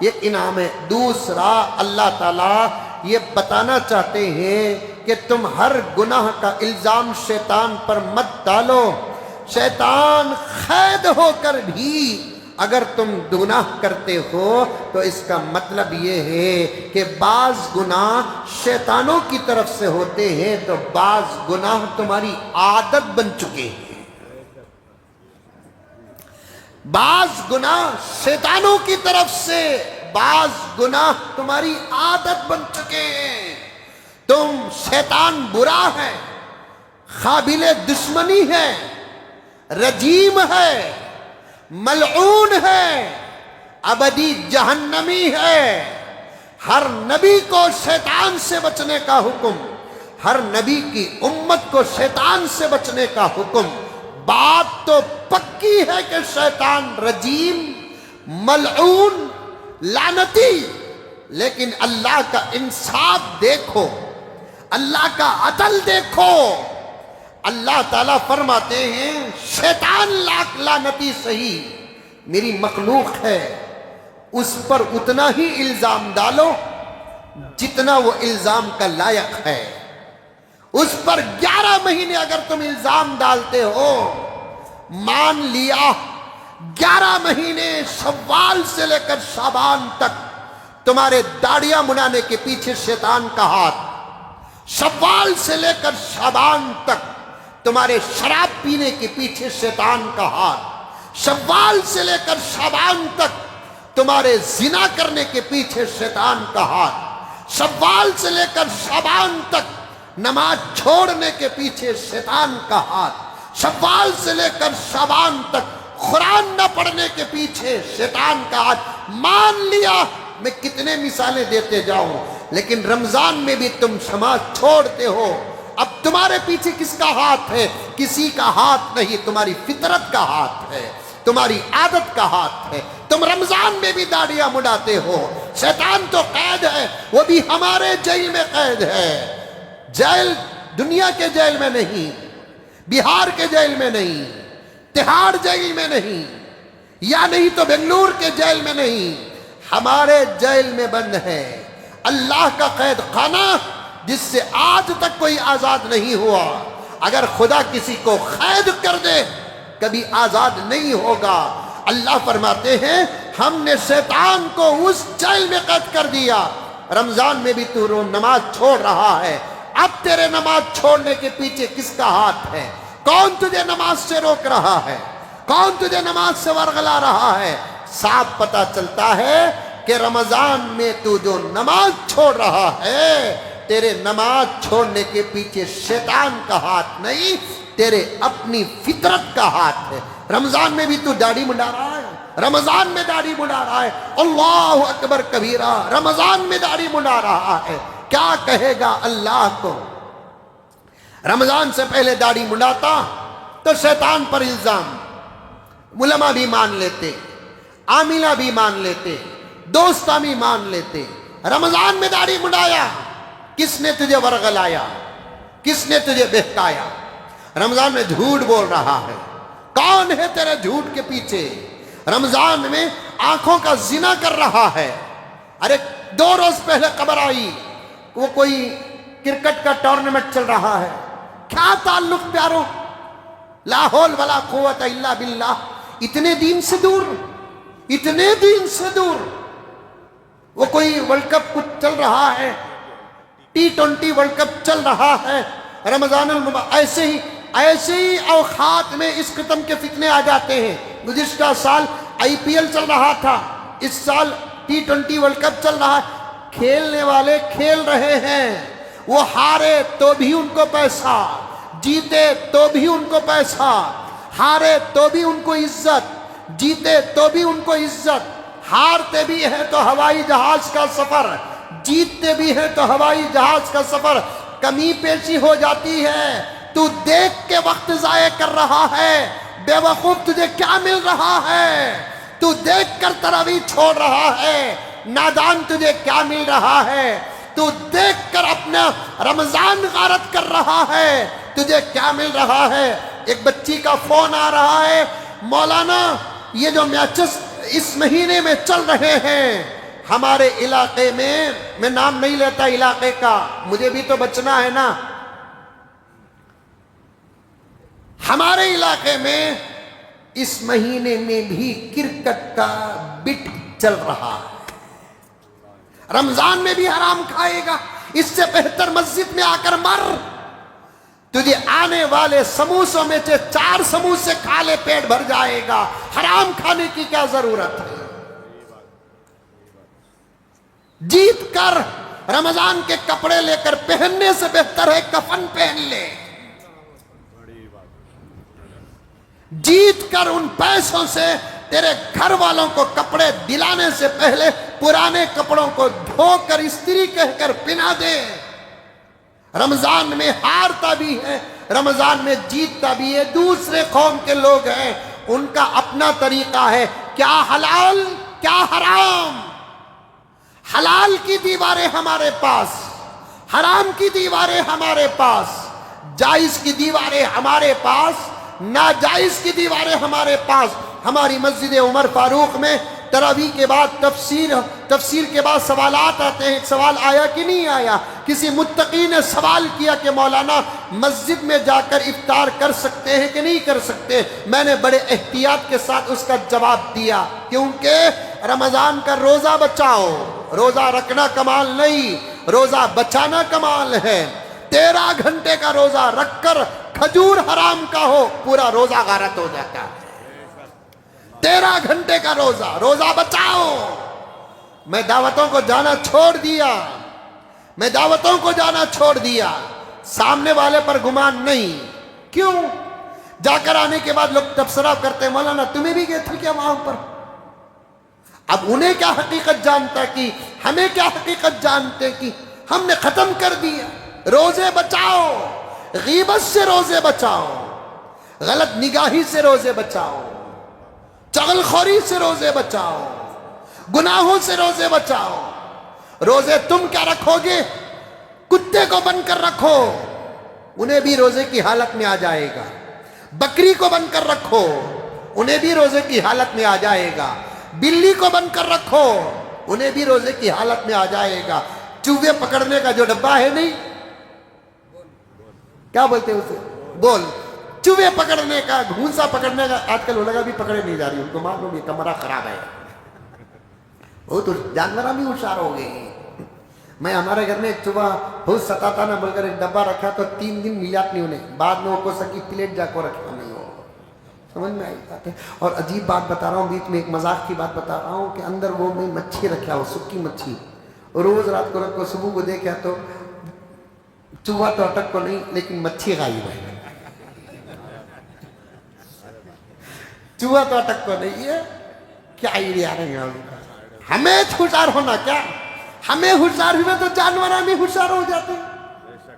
یہ انعام ہے۔ دوسرا، اللہ تعالیٰ یہ بتانا چاہتے ہیں کہ تم ہر گناہ کا الزام شیطان پر مت ڈالو، شیطان قید ہو کر بھی اگر تم گناہ کرتے ہو تو اس کا مطلب یہ ہے کہ بعض گناہ شیطانوں کی طرف سے ہوتے ہیں تو بعض گناہ تمہاری عادت بن چکے ہیں۔ بعض گناہ شیطانوں کی طرف سے، بعض گناہ تمہاری عادت بن چکے ہیں۔ تم شیطان برا ہے، قابل دشمنی ہے، رجیم ہے، ملعون ہے، ابدی جہنمی ہے۔ ہر نبی کو شیطان سے بچنے کا حکم، ہر نبی کی امت کو شیطان سے بچنے کا حکم۔ بات تو پکی ہے کہ شیطان رجیم، ملعون، لعنتی، لیکن اللہ کا انصاف دیکھو، اللہ کا عدل دیکھو۔ اللہ تعالیٰ فرماتے ہیں شیطان لاکھ لعنتی صحیح، میری مخلوق ہے، اس پر اتنا ہی الزام ڈالو جتنا وہ الزام کا لائق ہے۔ اس پر 11 مہینے اگر تم الزام ڈالتے ہو، مان لیا 11 مہینے شوال سے لے کر شعبان تک تمہارے داڑیاں منانے کے پیچھے شیطان کا ہاتھ، شوال سے لے کر شعبان تک تمہارے شراب پینے کے پیچھے شیطان کا ہاتھ، شوال سے لے کر شعبان تک تمہارے زنا کرنے کے پیچھے شیطان کا ہاتھ، شوال سے لے کر شعبان تک نماز چھوڑنے کے پیچھے شیطان کا ہاتھ، شوال سے لے کر شعبان تک قرآن نہ پڑھنے کے پیچھے شیطان کا ہاتھ۔ مان لیا میں کتنے مثالیں دیتے جاؤں، لیکن رمضان میں بھی تم نماز چھوڑتے ہو۔ اب تمہارے پیچھے کس کا ہاتھ ہے؟ کسی کا ہاتھ نہیں، تمہاری فطرت کا ہاتھ ہے، تمہاری عادت کا ہاتھ ہے۔ تم رمضان میں بھی داڑیاں مڈاتے ہو۔ شیطان تو قید ہے، وہ بھی ہمارے جیل میں قید ہے۔ جیل دنیا کے جیل میں نہیں، بہار کے جیل میں نہیں، تہاڑ جیل میں نہیں، یا نہیں تو بنگلور کے جیل میں نہیں، ہمارے جیل میں بند ہے۔ اللہ کا قید خانہ جس سے آج تک کوئی آزاد نہیں ہوا۔ اگر خدا کسی کو قید کر دے کبھی آزاد نہیں ہوگا۔ اللہ فرماتے ہیں ہم نے شیطان کو اس جیل میں قید کر دیا۔ رمضان میں بھی تو نماز چھوڑ رہا ہے، اب تیرے نماز چھوڑنے کے پیچھے کس کا ہاتھ ہے؟ کون تجھے نماز سے روک رہا ہے؟ کون تجھے نماز سے ورغلا رہا ہے؟ صاف پتہ چلتا ہے کہ رمضان میں تو جو نماز چھوڑ رہا ہے، تیرے نماز چھوڑنے کے پیچھے شیطان کا ہاتھ نہیں، تیرے اپنی فطرت کا ہاتھ ہے۔ رمضان میں بھی تو داڑھی منڈا رہا ہے، رمضان میں داڑھی منڈا رہا ہے، اللہ اکبر کبیرہ، رمضان میں داڑھی منڈا رہا ہے، کیا کہے گا اللہ کو؟ رمضان سے پہلے داڑھی منڈاتا تو شیطان پر الزام، علماء بھی مان لیتے، عاملہ بھی مان لیتے، دوستہ بھی مان لیتے۔ رمضان میں داڑھی منڈایا، کس نے تجھے ورغلایا؟ کس نے تجھے بہکایا؟ رمضان میں جھوٹ بول رہا ہے، کون ہے تیرے جھوٹ کے پیچھے؟ رمضان میں آنکھوں کا زنا کر رہا ہے۔ ارے 2 روز پہلے خبر آئی وہ کوئی کرکٹ کا ٹورنامنٹ چل رہا ہے، کیا تعلق پیاروں؟ لا حول ولا قوت الا باللہ۔ اتنے دین سے دور، اتنے دین سے دور، وہ کوئی ورلڈ کپ کچھ چل رہا ہے، T20 ورلڈ کپ چل رہا ہے، رمضان المبارک۔ ایسے ہی اوقات میں اس قسم کے فتنے آ جاتے ہیں۔ گزشتہ سال IPL چل رہا تھا، اس سال T20 ورلڈ کپ چل رہا ہے۔ کھیلنے والے کھیل رہے ہیں، وہ ہارے تو بھی ان کو پیسہ، جیتے تو بھی ان کو پیسہ، ہارے تو بھی ان کو عزت، جیتے تو بھی ان کو عزت، ہارتے بھی ہے تو ہوائی جہاز کا سفر، جیتتے بھی ہے تو ہوائی جہاز کا سفر۔ کمی پیشی ہو جاتی ہے، تو دیکھ کے وقت ضائع کر رہا ہے۔ بے وقوف تجھے کیا مل رہا ہے؟ تو دیکھ کر تراویح چھوڑ رہا ہے۔ نادان تجھے کیا مل رہا ہے؟ تو دیکھ کر اپنا رمضان غارت کر رہا ہے، تجھے کیا مل رہا ہے؟ ایک بچی کا فون آ رہا ہے، مولانا یہ جو میچز اس مہینے میں چل رہے ہیں ہمارے علاقے میں نام نہیں لیتا علاقے کا، مجھے بھی تو بچنا ہے نا، ہمارے علاقے میں اس مہینے میں بھی کرکٹ کا بٹ چل رہا ہے۔ رمضان میں بھی حرام کھائے گا، اس سے بہتر مسجد میں آ کر مر۔ تجھے آنے والے سموسوں میں سے 4 سموسے کھا لے، پیٹ بھر جائے گا۔ حرام کھانے کی کیا ضرورت ہے؟ جیت کر رمضان کے کپڑے لے کر پہننے سے بہتر ہے کفن پہن لے۔ جیت کر ان پیسوں سے تیرے گھر والوں کو کپڑے دلانے سے پہلے پرانے کپڑوں کو دھو کر استری کہہ کر پہنا دے۔ رمضان میں ہارتا بھی ہے، رمضان میں جیتتا بھی ہے۔ دوسرے قوم کے لوگ ہیں، ان کا اپنا طریقہ ہے، کیا حلال کیا حرام۔ حلال کی دیواریں ہمارے پاس، حرام کی دیواریں ہمارے پاس، جائز کی دیواریں ہمارے پاس، ناجائز کی دیواریں ہمارے پاس۔ ہماری مسجد عمر فاروق میں تراویح کے بعد تفسیر کے بعد سوالات آتے ہیں. ایک سوال آیا کہ نہیں آیا؟ کسی متقی نے سوال کیا کہ مولانا مسجد میں جا کر افطار کر سکتے ہیں کہ نہیں کر سکتے؟ میں نے بڑے احتیاط کے ساتھ اس کا جواب دیا، کیونکہ رمضان کا روزہ بچاؤ. روزہ رکھنا کمال نہیں، روزہ بچانا کمال ہے. 13 گھنٹے کا روزہ رکھ کر کھجور حرام کا ہو، پورا روزہ غارت ہو جاتا ہے. 13 گھنٹے کا روزہ بچاؤ. میں دعوتوں کو جانا چھوڑ دیا، سامنے والے پر گمان نہیں. کیوں؟ جا کر آنے کے بعد لوگ تبصرہ کرتے ہیں، مولانا تمہیں بھی گئے تھے کیا وہاں پر؟ اب انہیں کیا حقیقت جانتا کہ ہمیں کیا حقیقت جانتے کہ ہم نے ختم کر دیا. روزے بچاؤ، غیبت سے روزے بچاؤ، غلط نگاہی سے روزے بچاؤ، چغل خوری سے روزے بچاؤ، گناہوں سے روزے بچاؤ. روزے تم کیا رکھو گے؟ کتے کو بن کر رکھو، انہیں بھی روزے کی حالت میں آ جائے گا. بکری کو بن کر رکھو، انہیں بھی روزے کی حالت میں آ جائے گا. بلی کو بن کر رکھو، انہیں بھی روزے کی حالت میں آ جائے گا. چوہے پکڑنے کا جو ڈبہ ہے نہیں، کیا بولتے ہیں اسے؟ بول. چوہے پکڑنے کا، گھونسا پکڑنے کا، آج کل وہ لگا بھی پکڑے نہیں جا رہی. ان کو معلوم یہ کمرہ خراب ہے. وہ تو جانور بھی ہوشیار ہو گئے ہیں. میں ہمارے گھر میں ایک چوہا بہت ستاتا نہ بول کر ایک ڈبہ رکھا تو 3 دن ملیات نہیں انہیں. بعد میں وہ کو سکی پلیٹ جا کو رکھا نہیں ہو. سمجھ میں آئی بات ہے؟ اور عجیب بات بتا رہا ہوں، بیچ میں ایک مذاق کی بات بتا رہا ہوں کہ اندر وہ میں مچھی رکھا ہو، سکی مچھی. روز رات کو رکھ کو صبح کو دیکھا تو چوہا تو اٹک کو نہیں، لیکن مچھی غائب ہے. چوہا تو اٹک کو نہیں ہے. کیا آئیڈیا رہے ہیں؟ ہمیں ہوشیار ہونا کیا؟ ہمیں ہوشیار ہوئے تو جانور بھی ہوشیار ہو جاتے ہیں.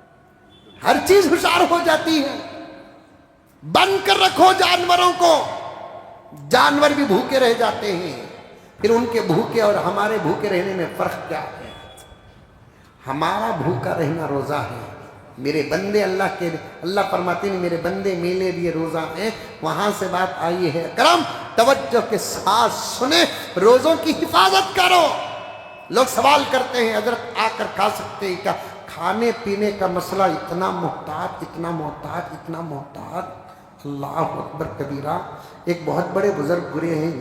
ہر چیز ہوشیار ہو جاتی ہے. بن کر رکھو جانوروں کو، جانور بھی بھوکے رہ جاتے ہیں. پھر ان کے بھوکے اور ہمارے بھوکے رہنے میں فرق کیا ہے؟ ہمارا بھوکا رہنا روزہ ہے. میرے بندے اللہ فرماتے ہیں میرے بندے میرے لیے روزہ ہیں. وہاں سے بات آئی ہے کرم، توجہ کے ساتھ سنیں. روزوں کی حفاظت کرو. لوگ سوال کرتے ہیں حضرت آ کر کھا سکتے ہیں کیا؟ کھانے پینے کا مسئلہ اتنا محتاط. اللہ اکبر کبیرہ. ایک بہت بڑے بزرگ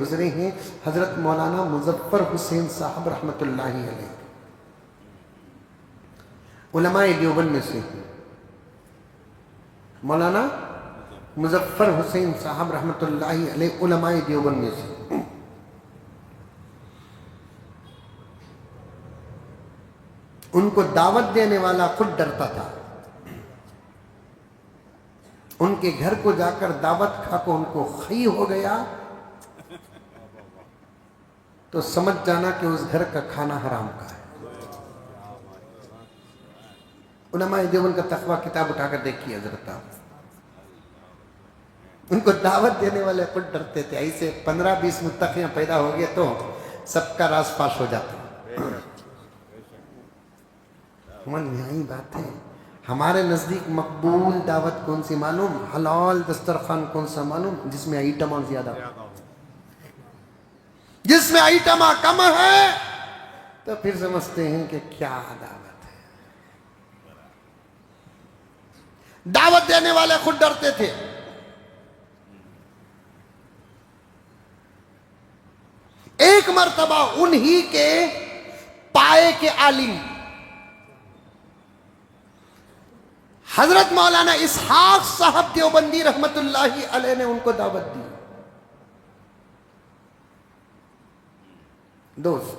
گزرے ہیں حضرت مولانا مظفر حسین صاحب رحمۃ اللہ علیہ، علماء دیوبند میں سے. مولانا مظفر حسین صاحب رحمۃ اللہ علیہ علماء دیوبند میں سے. ان کو دعوت دینے والا خود ڈرتا تھا. ان کے گھر کو جا کر دعوت کھا کو ان کو خی ہو گیا تو سمجھ جانا کہ اس گھر کا کھانا حرام کا ہے. علماء دیوبند کا تقویٰ کتاب اٹھا کر دیکھیے حضرت. ان کو دعوت دینے والے خود ڈرتے تھے. ایسے 15-20 متقیاں پیدا ہو گئے تو سب کا راز پاش ہو جاتا. یہی بات ہے. ہمارے نزدیک مقبول دعوت کون سی معلوم؟ حلال دسترخوان کون سا معلوم؟ جس میں آئٹم زیادہ ہو. جس میں آئٹم کم ہے تو پھر سمجھتے ہیں کہ کیا دعوت ہے. دعوت دینے والے خود ڈرتے تھے. ایک مرتبہ انہی کے پائے کے عالم حضرت مولانا اسحاق صاحب دیوبندی رحمت اللہ علیہ نے ان کو دعوت دی. دوست،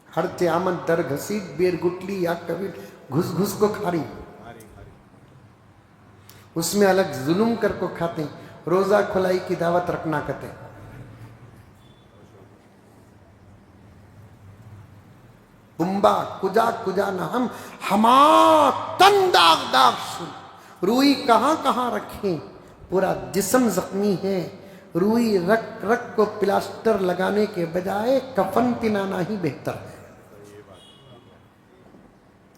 ہر آمد در گھسیٹ بیر گٹلی یا کبھی گھس گھس کو کھاری، اس میں الگ ظلم کر کو کھاتے. روزہ کھلائی کی دعوت رکھنا کہتے. بمبا کجا کجا نہ ہما تن داغ داغ سن. روئی کہاں کہاں رکھیں، پورا جسم زخمی ہے. روئی رکھ رکھ کو پلاسٹر لگانے کے بجائے کفن پہنانا ہی بہتر ہے.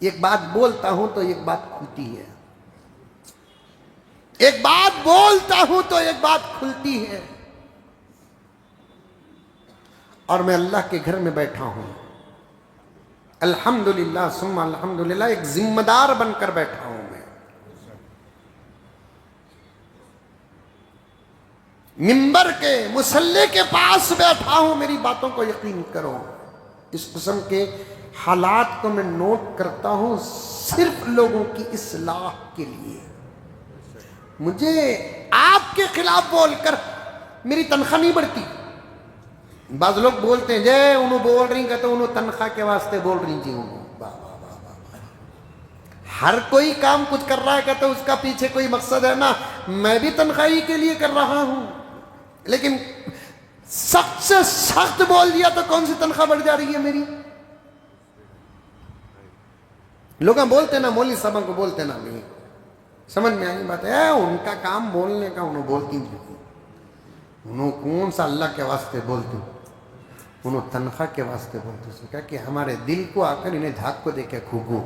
ایک بات بولتا ہوں تو ایک بات کھلتی ہے. ایک بات بولتا ہوں تو ایک بات کھلتی ہے. اور میں اللہ کے گھر میں بیٹھا ہوں، الحمدللہ ثم الحمدللہ، ایک ذمہ دار بن کر بیٹھا ہوں میں، منبر کے مصلی کے پاس بیٹھا ہوں، میری باتوں کو یقین کرو۔ اس قسم کے حالات کو میں نوٹ کرتا ہوں صرف لوگوں کی اصلاح کے لیے۔ مجھے آپ کے خلاف بول کر میری تنخواہ نہیں بڑھتی۔ بعض لوگ بولتے ہیں جے انہوں بول رہی کہتے انہوں تنخواہ کے واسطے بول رہی جی انہوں۔ ہر کوئی کام کچھ کر رہا ہے کہتے اس کا پیچھے کوئی مقصد ہے نا، میں بھی تنخواہی کے لیے کر رہا ہوں، لیکن سخت سے سخت بول دیا تو کون سی تنخواہ بڑھ جا رہی ہے میری؟ لوگ بولتے نا مولوی صاحب کو بولتے نا، نہیں سمجھ میں آئی بات ہے، ان کا کام بولنے کا، انہوں بولتی نہیں، انہوں کون سا اللہ کے واسطے بولتے، انہوں تنخواہ کے واسطے بولتے، اس نے کہا کہ ہمارے دل کو آ کر انہیں جھاگ کو دیکھے کھوگو۔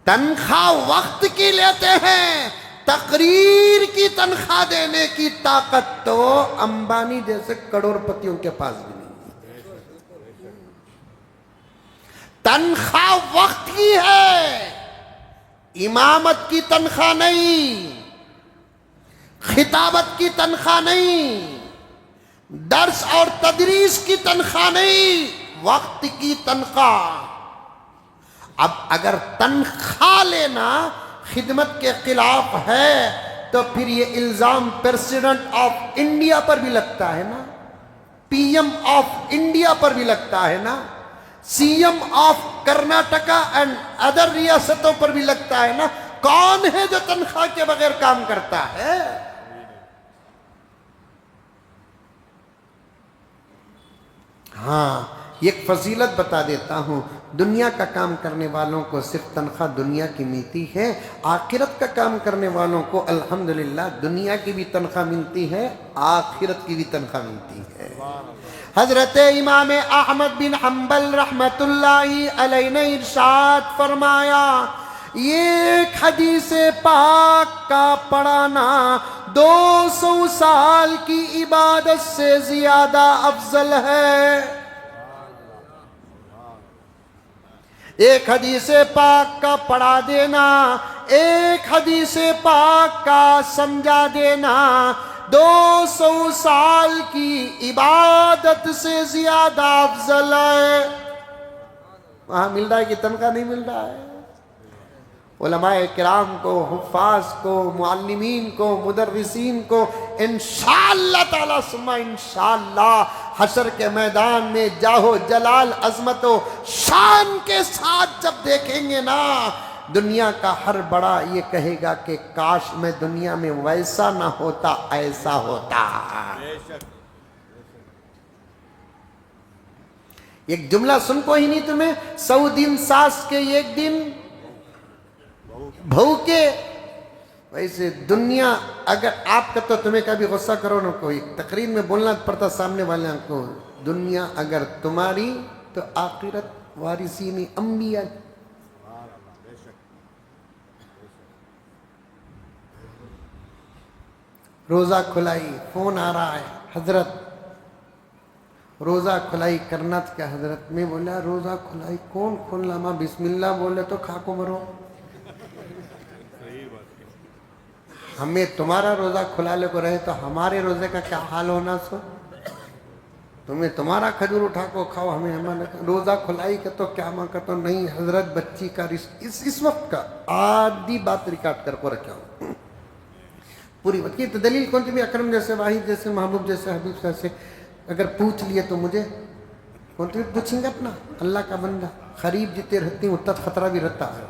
تنخواہ وقت کی لیتے ہیں، تقریر کی تنخواہ دینے کی طاقت تو امبانی جیسے کروڑ پتیوں کے پاس بھی نہیں۔ تنخواہ وقت کی ہے، امامت کی تنخواہ نہیں، خطابت کی تنخواہ نہیں، درس اور تدریس کی تنخواہ نہیں، وقت کی تنخواہ۔ اب اگر تنخواہ لینا خدمت کے خلاف ہے تو پھر یہ الزام پریزیڈنٹ آف انڈیا پر بھی لگتا ہے نا، پی ایم آف انڈیا پر بھی لگتا ہے نا، C M of Karnataka and other ریاستوں پر بھی لگتا ہے نا۔ کون ہے جو تنخواہ کے بغیر کام کرتا ہے؟ ہاں، ایک فضیلت بتا دیتا ہوں، دنیا کا کام کرنے والوں کو صرف تنخواہ دنیا کی ملتی ہے، آخرت کا کام کرنے والوں کو الحمدللہ دنیا کی بھی تنخواہ ملتی ہے، آخرت کی بھی تنخواہ ملتی ہے۔ حضرت امام احمد بن حنبل رحمت اللہ علیہ نے ارشاد فرمایا، ایک حدیث پاک کا پڑھانا 200 سال کی عبادت سے زیادہ افضل ہے۔ ایک حدیث پاک کا پڑھا دینا، ایک حدیث پاک کا سمجھا دینا 200 سال کی عبادت سے زیادہ افضل ہے۔ وہاں مل رہا ہے کہ تنخواہ نہیں مل رہا ہے؟ علماء کرام کو، حفاظ کو، معلمین کو، مدرسین کو انشاءاللہ تعالی ثم انشاءاللہ حشر کے میدان میں جاہو جلال عظمت و شان کے ساتھ جب دیکھیں گے نا، دنیا کا ہر بڑا یہ کہے گا کہ کاش میں دنیا میں ویسا نہ ہوتا، ایسا ہوتا۔ ایک جملہ سن کو ہی نہیں تمہیں، 100 دن ساس کے ایک دن بہو کے، ویسے دنیا اگر آپ کا تو تمہیں کبھی غصہ کرو نہ، کوئی تقریر میں بولنا پڑتا سامنے والے کو، دنیا اگر تمہاری تو آخرت وارثین انبیاء۔ روزہ کھلائی، فون آ رہا ہے، حضرت روزہ کھلائی کرنا تھا کیا حضرت؟ میں بولا روزہ کھلائی کون کھولنا، ماں بسم اللہ بولے تو کھا کو مرو۔ ہمیں تمہارا روزہ کھلا لے کو رہے تو ہمارے روزے کا کیا حال ہونا سو؟ تمہیں تمہارا کھجور اٹھا کو کھاؤ، ہمیں ہمارا روزہ کھلائی کہ تو کیا ماں کا تو نہیں حضرت، بچی کا اس وقت کا آدھی بات ریکارڈ کر کو رکھا ہوں پوری بات کی۔ تو دلیل کون سی بھی اکرم جیسے، واحد جیسے، محبوب جیسے، حبیب جیسے اگر پوچھ لیے تو مجھے کون سی پوچھیں گے؟ اپنا اللہ کا بندہ قریب جتنے رہتی ہوں اتنا خطرہ بھی رہتا ہے،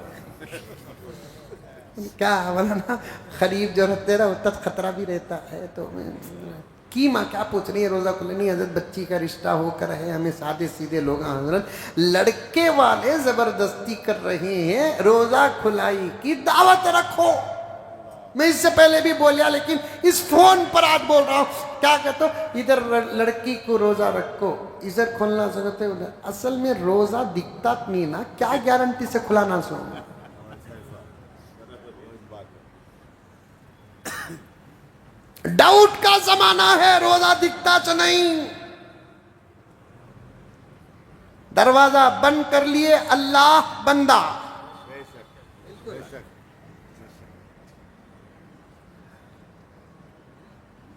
کیا مولانا قریب جو رہتے رہا اتنا خطرہ بھی رہتا ہے۔ تو میں کی ماں کیا پوچھ رہی ہے روزہ کھلے؟ نہیں حضرت بچی کا رشتہ ہو کر ہے، ہمیں سادے سیدھے لوگ ہیں حضرت، لڑکے والے زبردستی کر رہے ہیں، روزہ کھلائی کی دعوت رکھو۔ میں اس سے پہلے بھی بولیا لیکن اس فون پر آج بول رہا ہوں، کیا کہتا ہوں ادھر لڑکی کو روزہ رکھو، ادھر کھولنا سکتے ادھر، اصل میں روزہ دکھتا نہیں نا، کیا گارنٹی سے کھلانا سو؟ ڈاؤٹ کا زمانہ ہے، روزہ دکھتا چ نہیں، دروازہ بند کر لیے اللہ بندہ،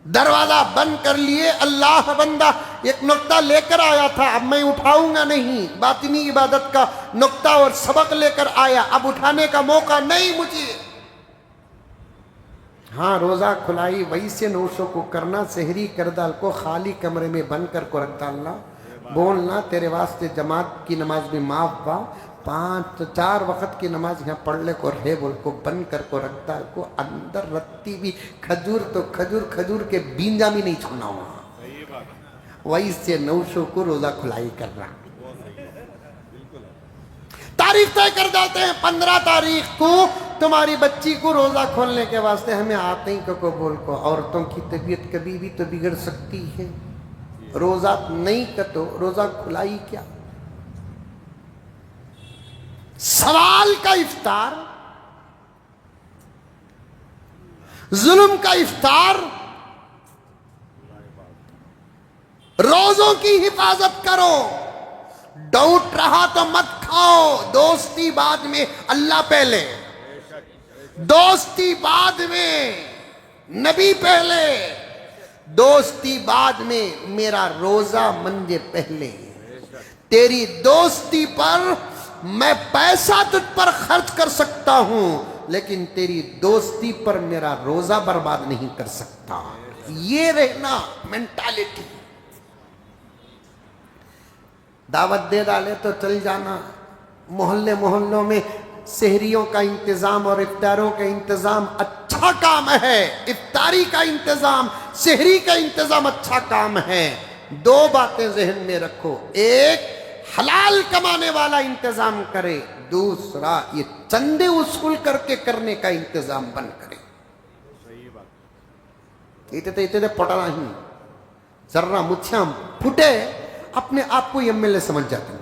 دروازہ بند کر لیے اللہ بندہ۔ ایک نقطہ لے کر آیا تھا، اب میں اٹھاؤں گا نہیں، باطنی عبادت کا نقطہ اور سبق لے کر آیا، اب اٹھانے کا موقع نہیں مجھے۔ ہاں روزہ کھلائی وہی سے نوشوں کو کرنا، سحری کر ڈال کو خالی کمرے میں بند کر کو رکھ ڈالنا، بولنا تیرے واسطے جماعت کی نماز بھی معاف با، 4 وقت کی نماز یہاں پڑھ لے کو رہے بول کو بند کر کو رکھتا کو، اندر رتی بھی کھجور تو کھجور کے بینجا بھی نہیں چھوڑنا ہوا، وہی سے نوشوں کو روزہ کھلائی کرنا۔ تاریخ طے کر جاتے ہیں 15 تاریخ کو تمہاری بچی کو روزہ کھولنے کے واسطے، ہمیں آتے ہی کو بول کو، عورتوں کی طبیعت کبھی بھی تو بگڑ سکتی ہے، روزہ نہیں کتو روزہ کھلائی کیا؟ سوال کا افطار، ظلم کا افطار، روزوں کی حفاظت کرو، ڈاؤٹ رہا تو مت کھاؤ، دوستی بعد میں اللہ پہلے، دوستی بعد میں نبی پہلے، دوستی بعد میں میرا روزہ منجے پہلے۔ تیری دوستی پر میں پیسہ تجھ پر خرچ کر سکتا ہوں، لیکن تیری دوستی پر میرا روزہ برباد نہیں کر سکتا، یہ رہنا مینٹالٹی۔ دعوت دے ڈالے تو چل جانا، محلوں میں سحریوں کا انتظام اور افطاروں کا انتظام اچھا کام ہے، افطاری کا انتظام، سحری کا انتظام اچھا کام ہے۔ 2 باتیں ذہن میں رکھو، ایک حلال کمانے والا انتظام کرے، دوسرا یہ چندے وصول کر کے کرنے کا انتظام بند کرے۔ اتنے پڑا نہیں، ذرا مچھیاں پھٹے اپنے آپ کو ایم ایل اے سمجھ جاتے ہیں۔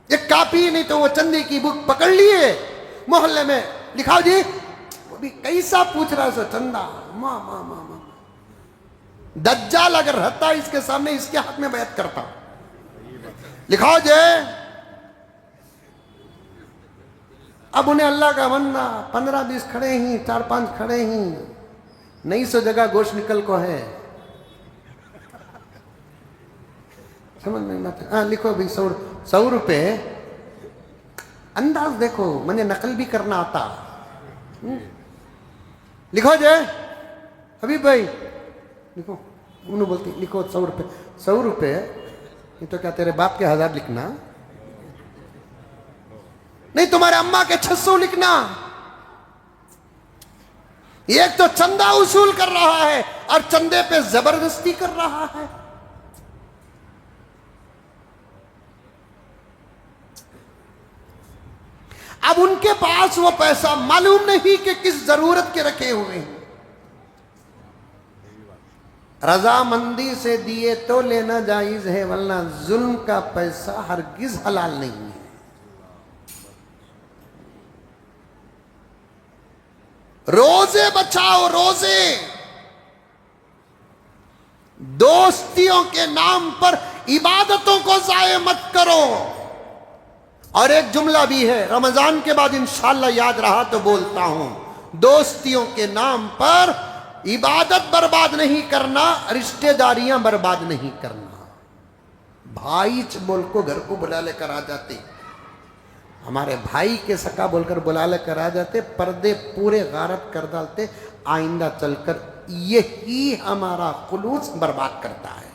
ایک کاپی نہیں تو وہ چندے کی بک پکڑ لیے، محلے میں لکھاؤ جی، وہ بھی کیسا پوچھ رہا ہے سو چندہ، ماں ماں ماں ماں۔ دجال اگر رہتا اس کے سامنے اس کے حق میں بیعت کرتا، لکھاؤ جی۔ اب انہیں اللہ کا بندہ 15-20 کھڑے ہی، 4-5 کھڑے ہی، نہیں سو جگہ گوشت نکل کو ہے، سمجھ نہیں آتا۔ ہاں لکھو بھی 100 روپے، انداز دیکھو، مجھے نقل بھی کرنا آتا، لکھو جے حبیب بھائی، لکھو، انہوں بولتی لکھو 100 روپے، 100 روپے، یہ تو کیا تیرے باپ کے 1000 لکھنا، نہیں تمہارے اماں کے 600 لکھنا۔ ایک تو چندہ وصول کر رہا ہے اور چندے پہ زبردستی کر رہا ہے۔ اب ان کے پاس وہ پیسہ معلوم نہیں کہ کس ضرورت کے رکھے ہوئے ہیں، رضامندی سے دیے تو لینا جائز ہے، ورنہ ظلم کا پیسہ ہرگز حلال نہیں ہے۔ روزے بچاؤ، روزے، دوستیوں کے نام پر عبادتوں کو ضائع مت کرو۔ اور ایک جملہ بھی ہے، رمضان کے بعد انشاءاللہ یاد رہا تو بولتا ہوں، دوستیوں کے نام پر عبادت برباد نہیں کرنا، رشتہ داریاں برباد نہیں کرنا۔ بھائی بول کو گھر کو بلا لے کر آ جاتے، ہمارے بھائی کے سکا بول کر بلا لے کر آ جاتے، پردے پورے غارت کر ڈالتے، آئندہ چل کر یہی ہمارا خلوص برباد کرتا ہے۔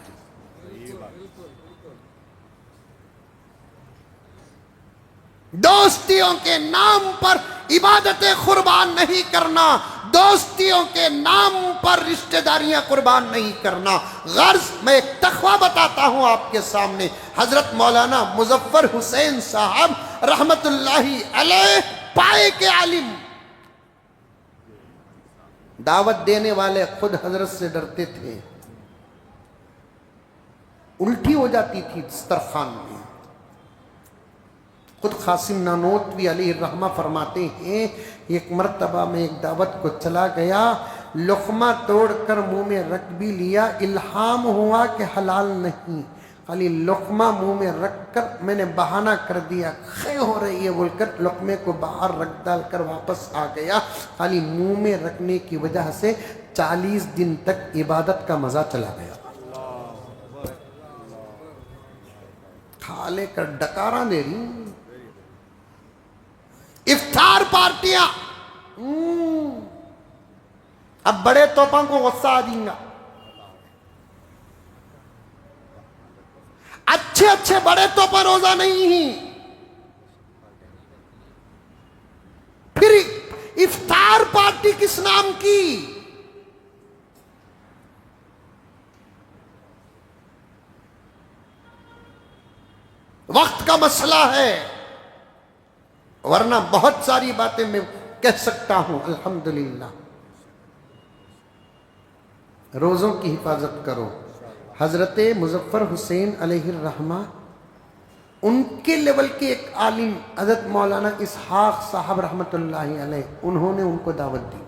دوستیوں کے نام پر عبادتیں قربان نہیں کرنا، دوستیوں کے نام پر رشتہ داریاں قربان نہیں کرنا۔ غرض میں ایک تقویٰ بتاتا ہوں آپ کے سامنے، حضرت مولانا مظفر حسین صاحب رحمت اللہ علیہ پائے کے عالم، دعوت دینے والے خود حضرت سے ڈرتے تھے، الٹی ہو جاتی تھی دسترخوان میں، خود قاسم نانوتوی علیہ الرحمہ فرماتے ہیں ایک مرتبہ میں ایک دعوت کو چلا گیا، لقمہ توڑ کر منہ میں رکھ بھی لیا، الہام ہوا کہ حلال نہیں، خالی لقمہ منہ میں رکھ کر میں نے بہانہ کر دیا خے ہو رہی ہے بول کر لقمے کو باہر رکھ ڈال کر واپس آ گیا، خالی منہ میں رکھنے کی وجہ سے 40 دن تک عبادت کا مزہ چلا گیا۔ کھا لے کر ڈکاراں دے رہی افطار پارٹیاں، اب بڑے توپاں کو غصہ آ دیں گا، اچھے اچھے بڑے توپا روزہ نہیں ہی، پھر افطار پارٹی کس نام کی؟ وقت کا مسئلہ ہے، ورنہ بہت ساری باتیں میں کہہ سکتا ہوں۔ الحمدللہ روزوں کی حفاظت کرو۔ حضرت مظفر حسین علیہ الرحمہ ان کے لیول کے ایک عالم حضرت مولانا اسحاق صاحب رحمۃ اللہ علیہ، انہوں نے ان کو دعوت دی،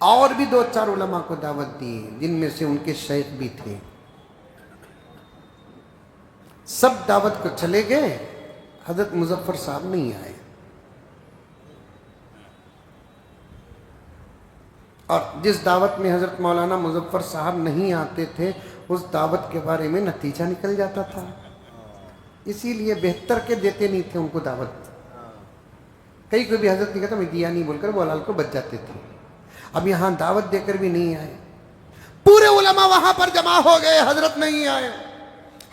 اور بھی 2-4 علماء کو دعوت دی جن میں سے ان کے شیخ بھی تھے، سب دعوت کو چلے گئے، حضرت مظفر صاحب نہیں آئے، اور جس دعوت میں حضرت مولانا مظفر صاحب نہیں آتے تھے اس دعوت کے بارے میں نتیجہ نکل جاتا تھا، اسی لیے بہتر کے دیتے نہیں تھے ان کو دعوت، کئی کوئی بھی حضرت نہیں کہتا میں دیا نہیں بول کر وہ حلال کو بچ جاتے تھے۔ اب یہاں دعوت دے کر بھی نہیں آئے، پورے علماء وہاں پر جمع ہو گئے، حضرت نہیں آئے۔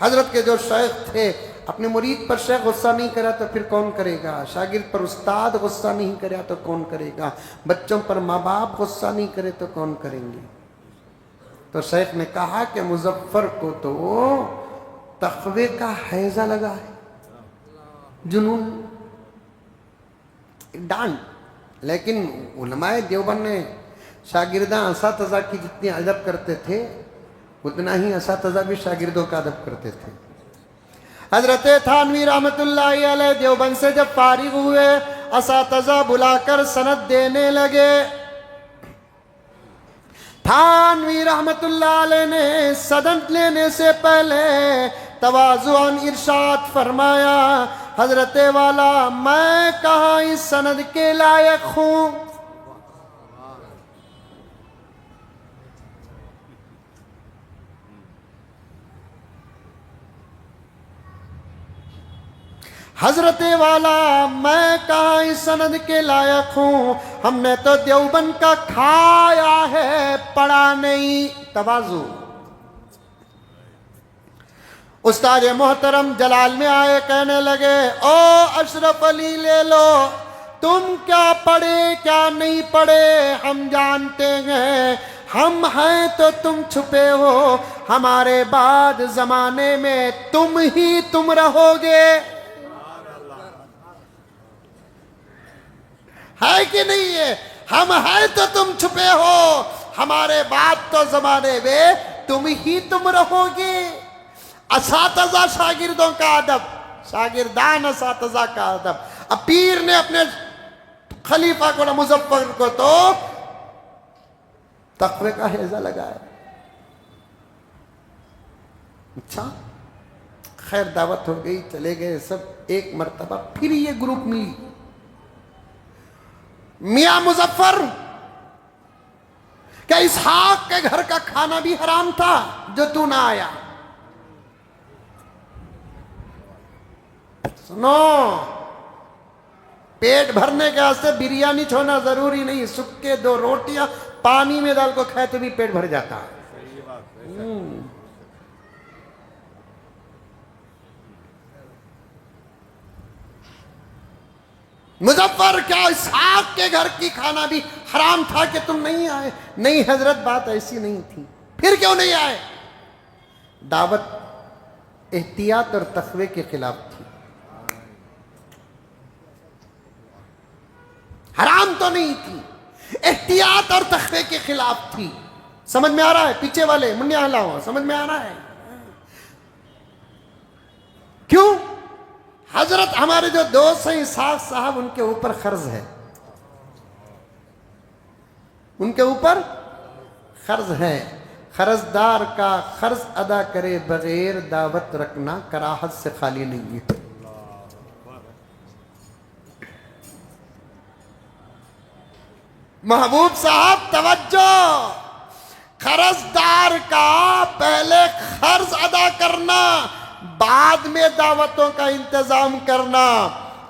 حضرت کے جو شیخ تھے، اپنے مرید پر شیخ غصہ نہیں کرا تو پھر کون کرے گا، شاگرد پر استاد غصہ نہیں کرا تو کون کرے گا، بچوں پر ماں باپ غصہ نہیں کرے تو کون کریں گے؟ تو شیخ نے کہا کہ مظفر کو تو تقوی کا حیضہ لگا ہے، جنون ڈانٹ، لیکن علماء دیوبند نے شاگرداں اساتذہ کی جتنی ادب کرتے تھے اتنا ہی اساتذہ بھی شاگردوں کا ادب کرتے تھے۔ حضرت تھانوی رحمت اللہ علیہ دیوبند سے جب فارغ ہوئے، اساتذہ بلا کر سند دینے لگے، تھانوی رحمت اللہ علیہ نے سند لینے سے پہلے تواضعاً ارشاد فرمایا، حضرت والا میں کہاں اس سند کے لائق ہوں؟ حضرت والا میں کہاں اس سند کے لائق ہوں، ہم نے تو دیوبند کا کھایا ہے پڑا نہیں۔ تواضع۔ استاد محترم جلال میں آئے، کہنے لگے او اشرف علی لے لو، تم کیا پڑھے کیا نہیں پڑھے ہم جانتے ہیں، ہم ہیں تو تم چھپے ہو، ہمارے بعد زمانے میں تم ہی تم رہو گے، ہے کہ نہیں ہے؟ ہم ہیں تو تم چھپے ہو، ہمارے بعد تو زمانے میں تم ہی تم رہو گے۔ اساتذہ شاگردوں کا ادب، شاگردان اساتذہ کا ادب۔ اب پیر نے اپنے خلیفہ کو مظفر کو تو تقوی کا حیضہ لگایا۔ اچھا خیر دعوت ہو گئی، چلے گئے سب، ایک مرتبہ پھر یہ گروپ ملی، میاں مظفر کیا اسحاق کے گھر کا کھانا بھی حرام تھا جو تو نہ آیا؟ سنو، پیٹ بھرنے کے واسطے بریانی چھونا ضروری نہیں، سکے 2 روٹیاں پانی میں ڈال کو کھائے تو بھی پیٹ بھر جاتا ہے۔ مظفر کیا اسحاق کے گھر کی کھانا بھی حرام تھا کہ تم نہیں آئے؟ نہیں حضرت بات ایسی نہیں تھی۔ پھر کیوں نہیں آئے؟ دعوت احتیاط اور تقوی کے خلاف تھی، حرام تو نہیں تھی، احتیاط اور تقوی کے خلاف تھی۔ سمجھ میں آ رہا ہے؟ پیچھے والے منیا ہلا ہوا، سمجھ میں آ رہا ہے؟ کیوں؟ حضرت ہمارے جو دوست ہیں اسحاق صاحب، ان کے اوپر قرض ہے، ان کے اوپر قرض ہے. قرض دار کا قرض ادا کرے بغیر دعوت رکھنا کراہت سے خالی نہیں ہے. محبوب صاحب توجہ، قرض دار کا پہلے قرض ادا کرنا، بعد میں دعوتوں کا انتظام کرنا.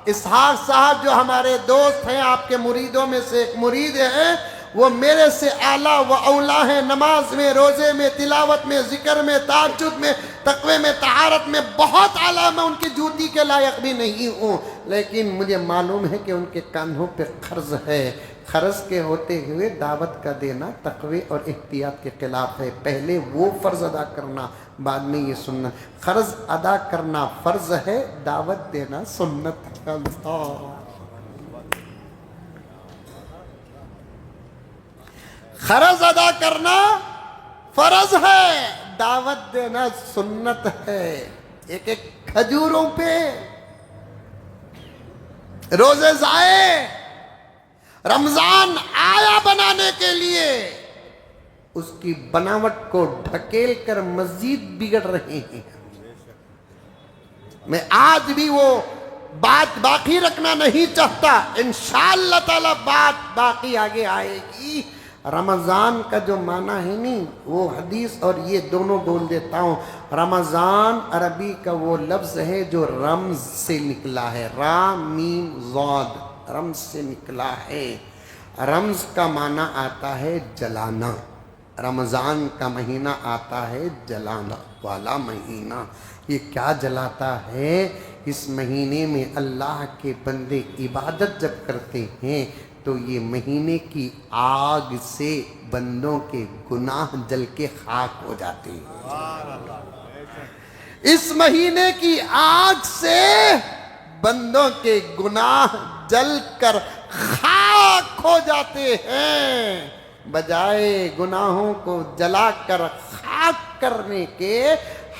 اسحاق صاحب جو ہمارے دوست ہیں، آپ کے مریدوں میں سے ایک مرید ہیں، وہ میرے سے اعلیٰ و اولیٰ ہیں. نماز میں، روزے میں، تلاوت میں، ذکر میں، تہجد میں، تقوی میں، طہارت میں بہت اعلیٰ. میں ان کی جوتی کے لائق بھی نہیں ہوں، لیکن مجھے معلوم ہے کہ ان کے کاندھوں پہ قرض ہے. قرض کے ہوتے ہوئے دعوت کا دینا تقوی اور احتیاط کے خلاف ہے. پہلے وہ فرض ادا کرنا، بعد میں یہ سنت. قرض ادا کرنا فرض ہے، دعوت دینا سنت ہے. اللہ، قرض ادا کرنا فرض ہے، دعوت دینا سنت ہے. ایک ایک کھجوروں پہ روزے ضائع، رمضان آیا بنانے کے لیے، اس کی بناوٹ کو ڈھکیل کر مزید بگڑ رہے ہیں. میں آج بھی وہ بات باقی رکھنا نہیں چاہتا، انشاءاللہ تعالی بات باقی آگے آئے گی. رمضان کا جو معنی ہے نہیں، وہ حدیث اور یہ دونوں بول دیتا ہوں. رمضان عربی کا وہ لفظ ہے جو رمز سے نکلا ہے، را میم ضاد، رمز سے نکلا ہے. رمز کا معنی آتا ہے جلانا. رمضان کا مہینہ آتا ہے جلانا والا مہینہ. یہ کیا جلاتا ہے؟ اس مہینے میں اللہ کے بندے عبادت جب کرتے ہیں تو یہ مہینے کی آگ سے بندوں کے گناہ جل کے خاک ہو جاتے ہیں. اس مہینے کی آگ سے بندوں کے گناہ جل کر خاک ہو جاتے ہیں. بجائے گناہوں کو جلا کر خاک کرنے کے،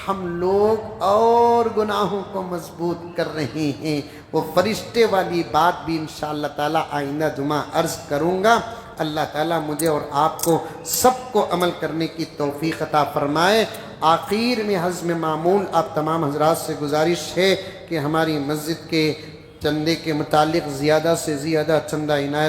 ہم لوگ اور گناہوں کو مضبوط کر رہے ہیں. وہ فرشتے والی بات بھی انشاءاللہ تعالی آئندہ جمعہ عرض کروں گا. اللہ تعالیٰ مجھے اور آپ کو سب کو عمل کرنے کی توفیق عطا فرمائے. آخر میں حزم معمول آپ تمام حضرات سے گزارش ہے کہ ہماری مسجد کے چندے کے متعلق زیادہ سے زیادہ چندہ عنایت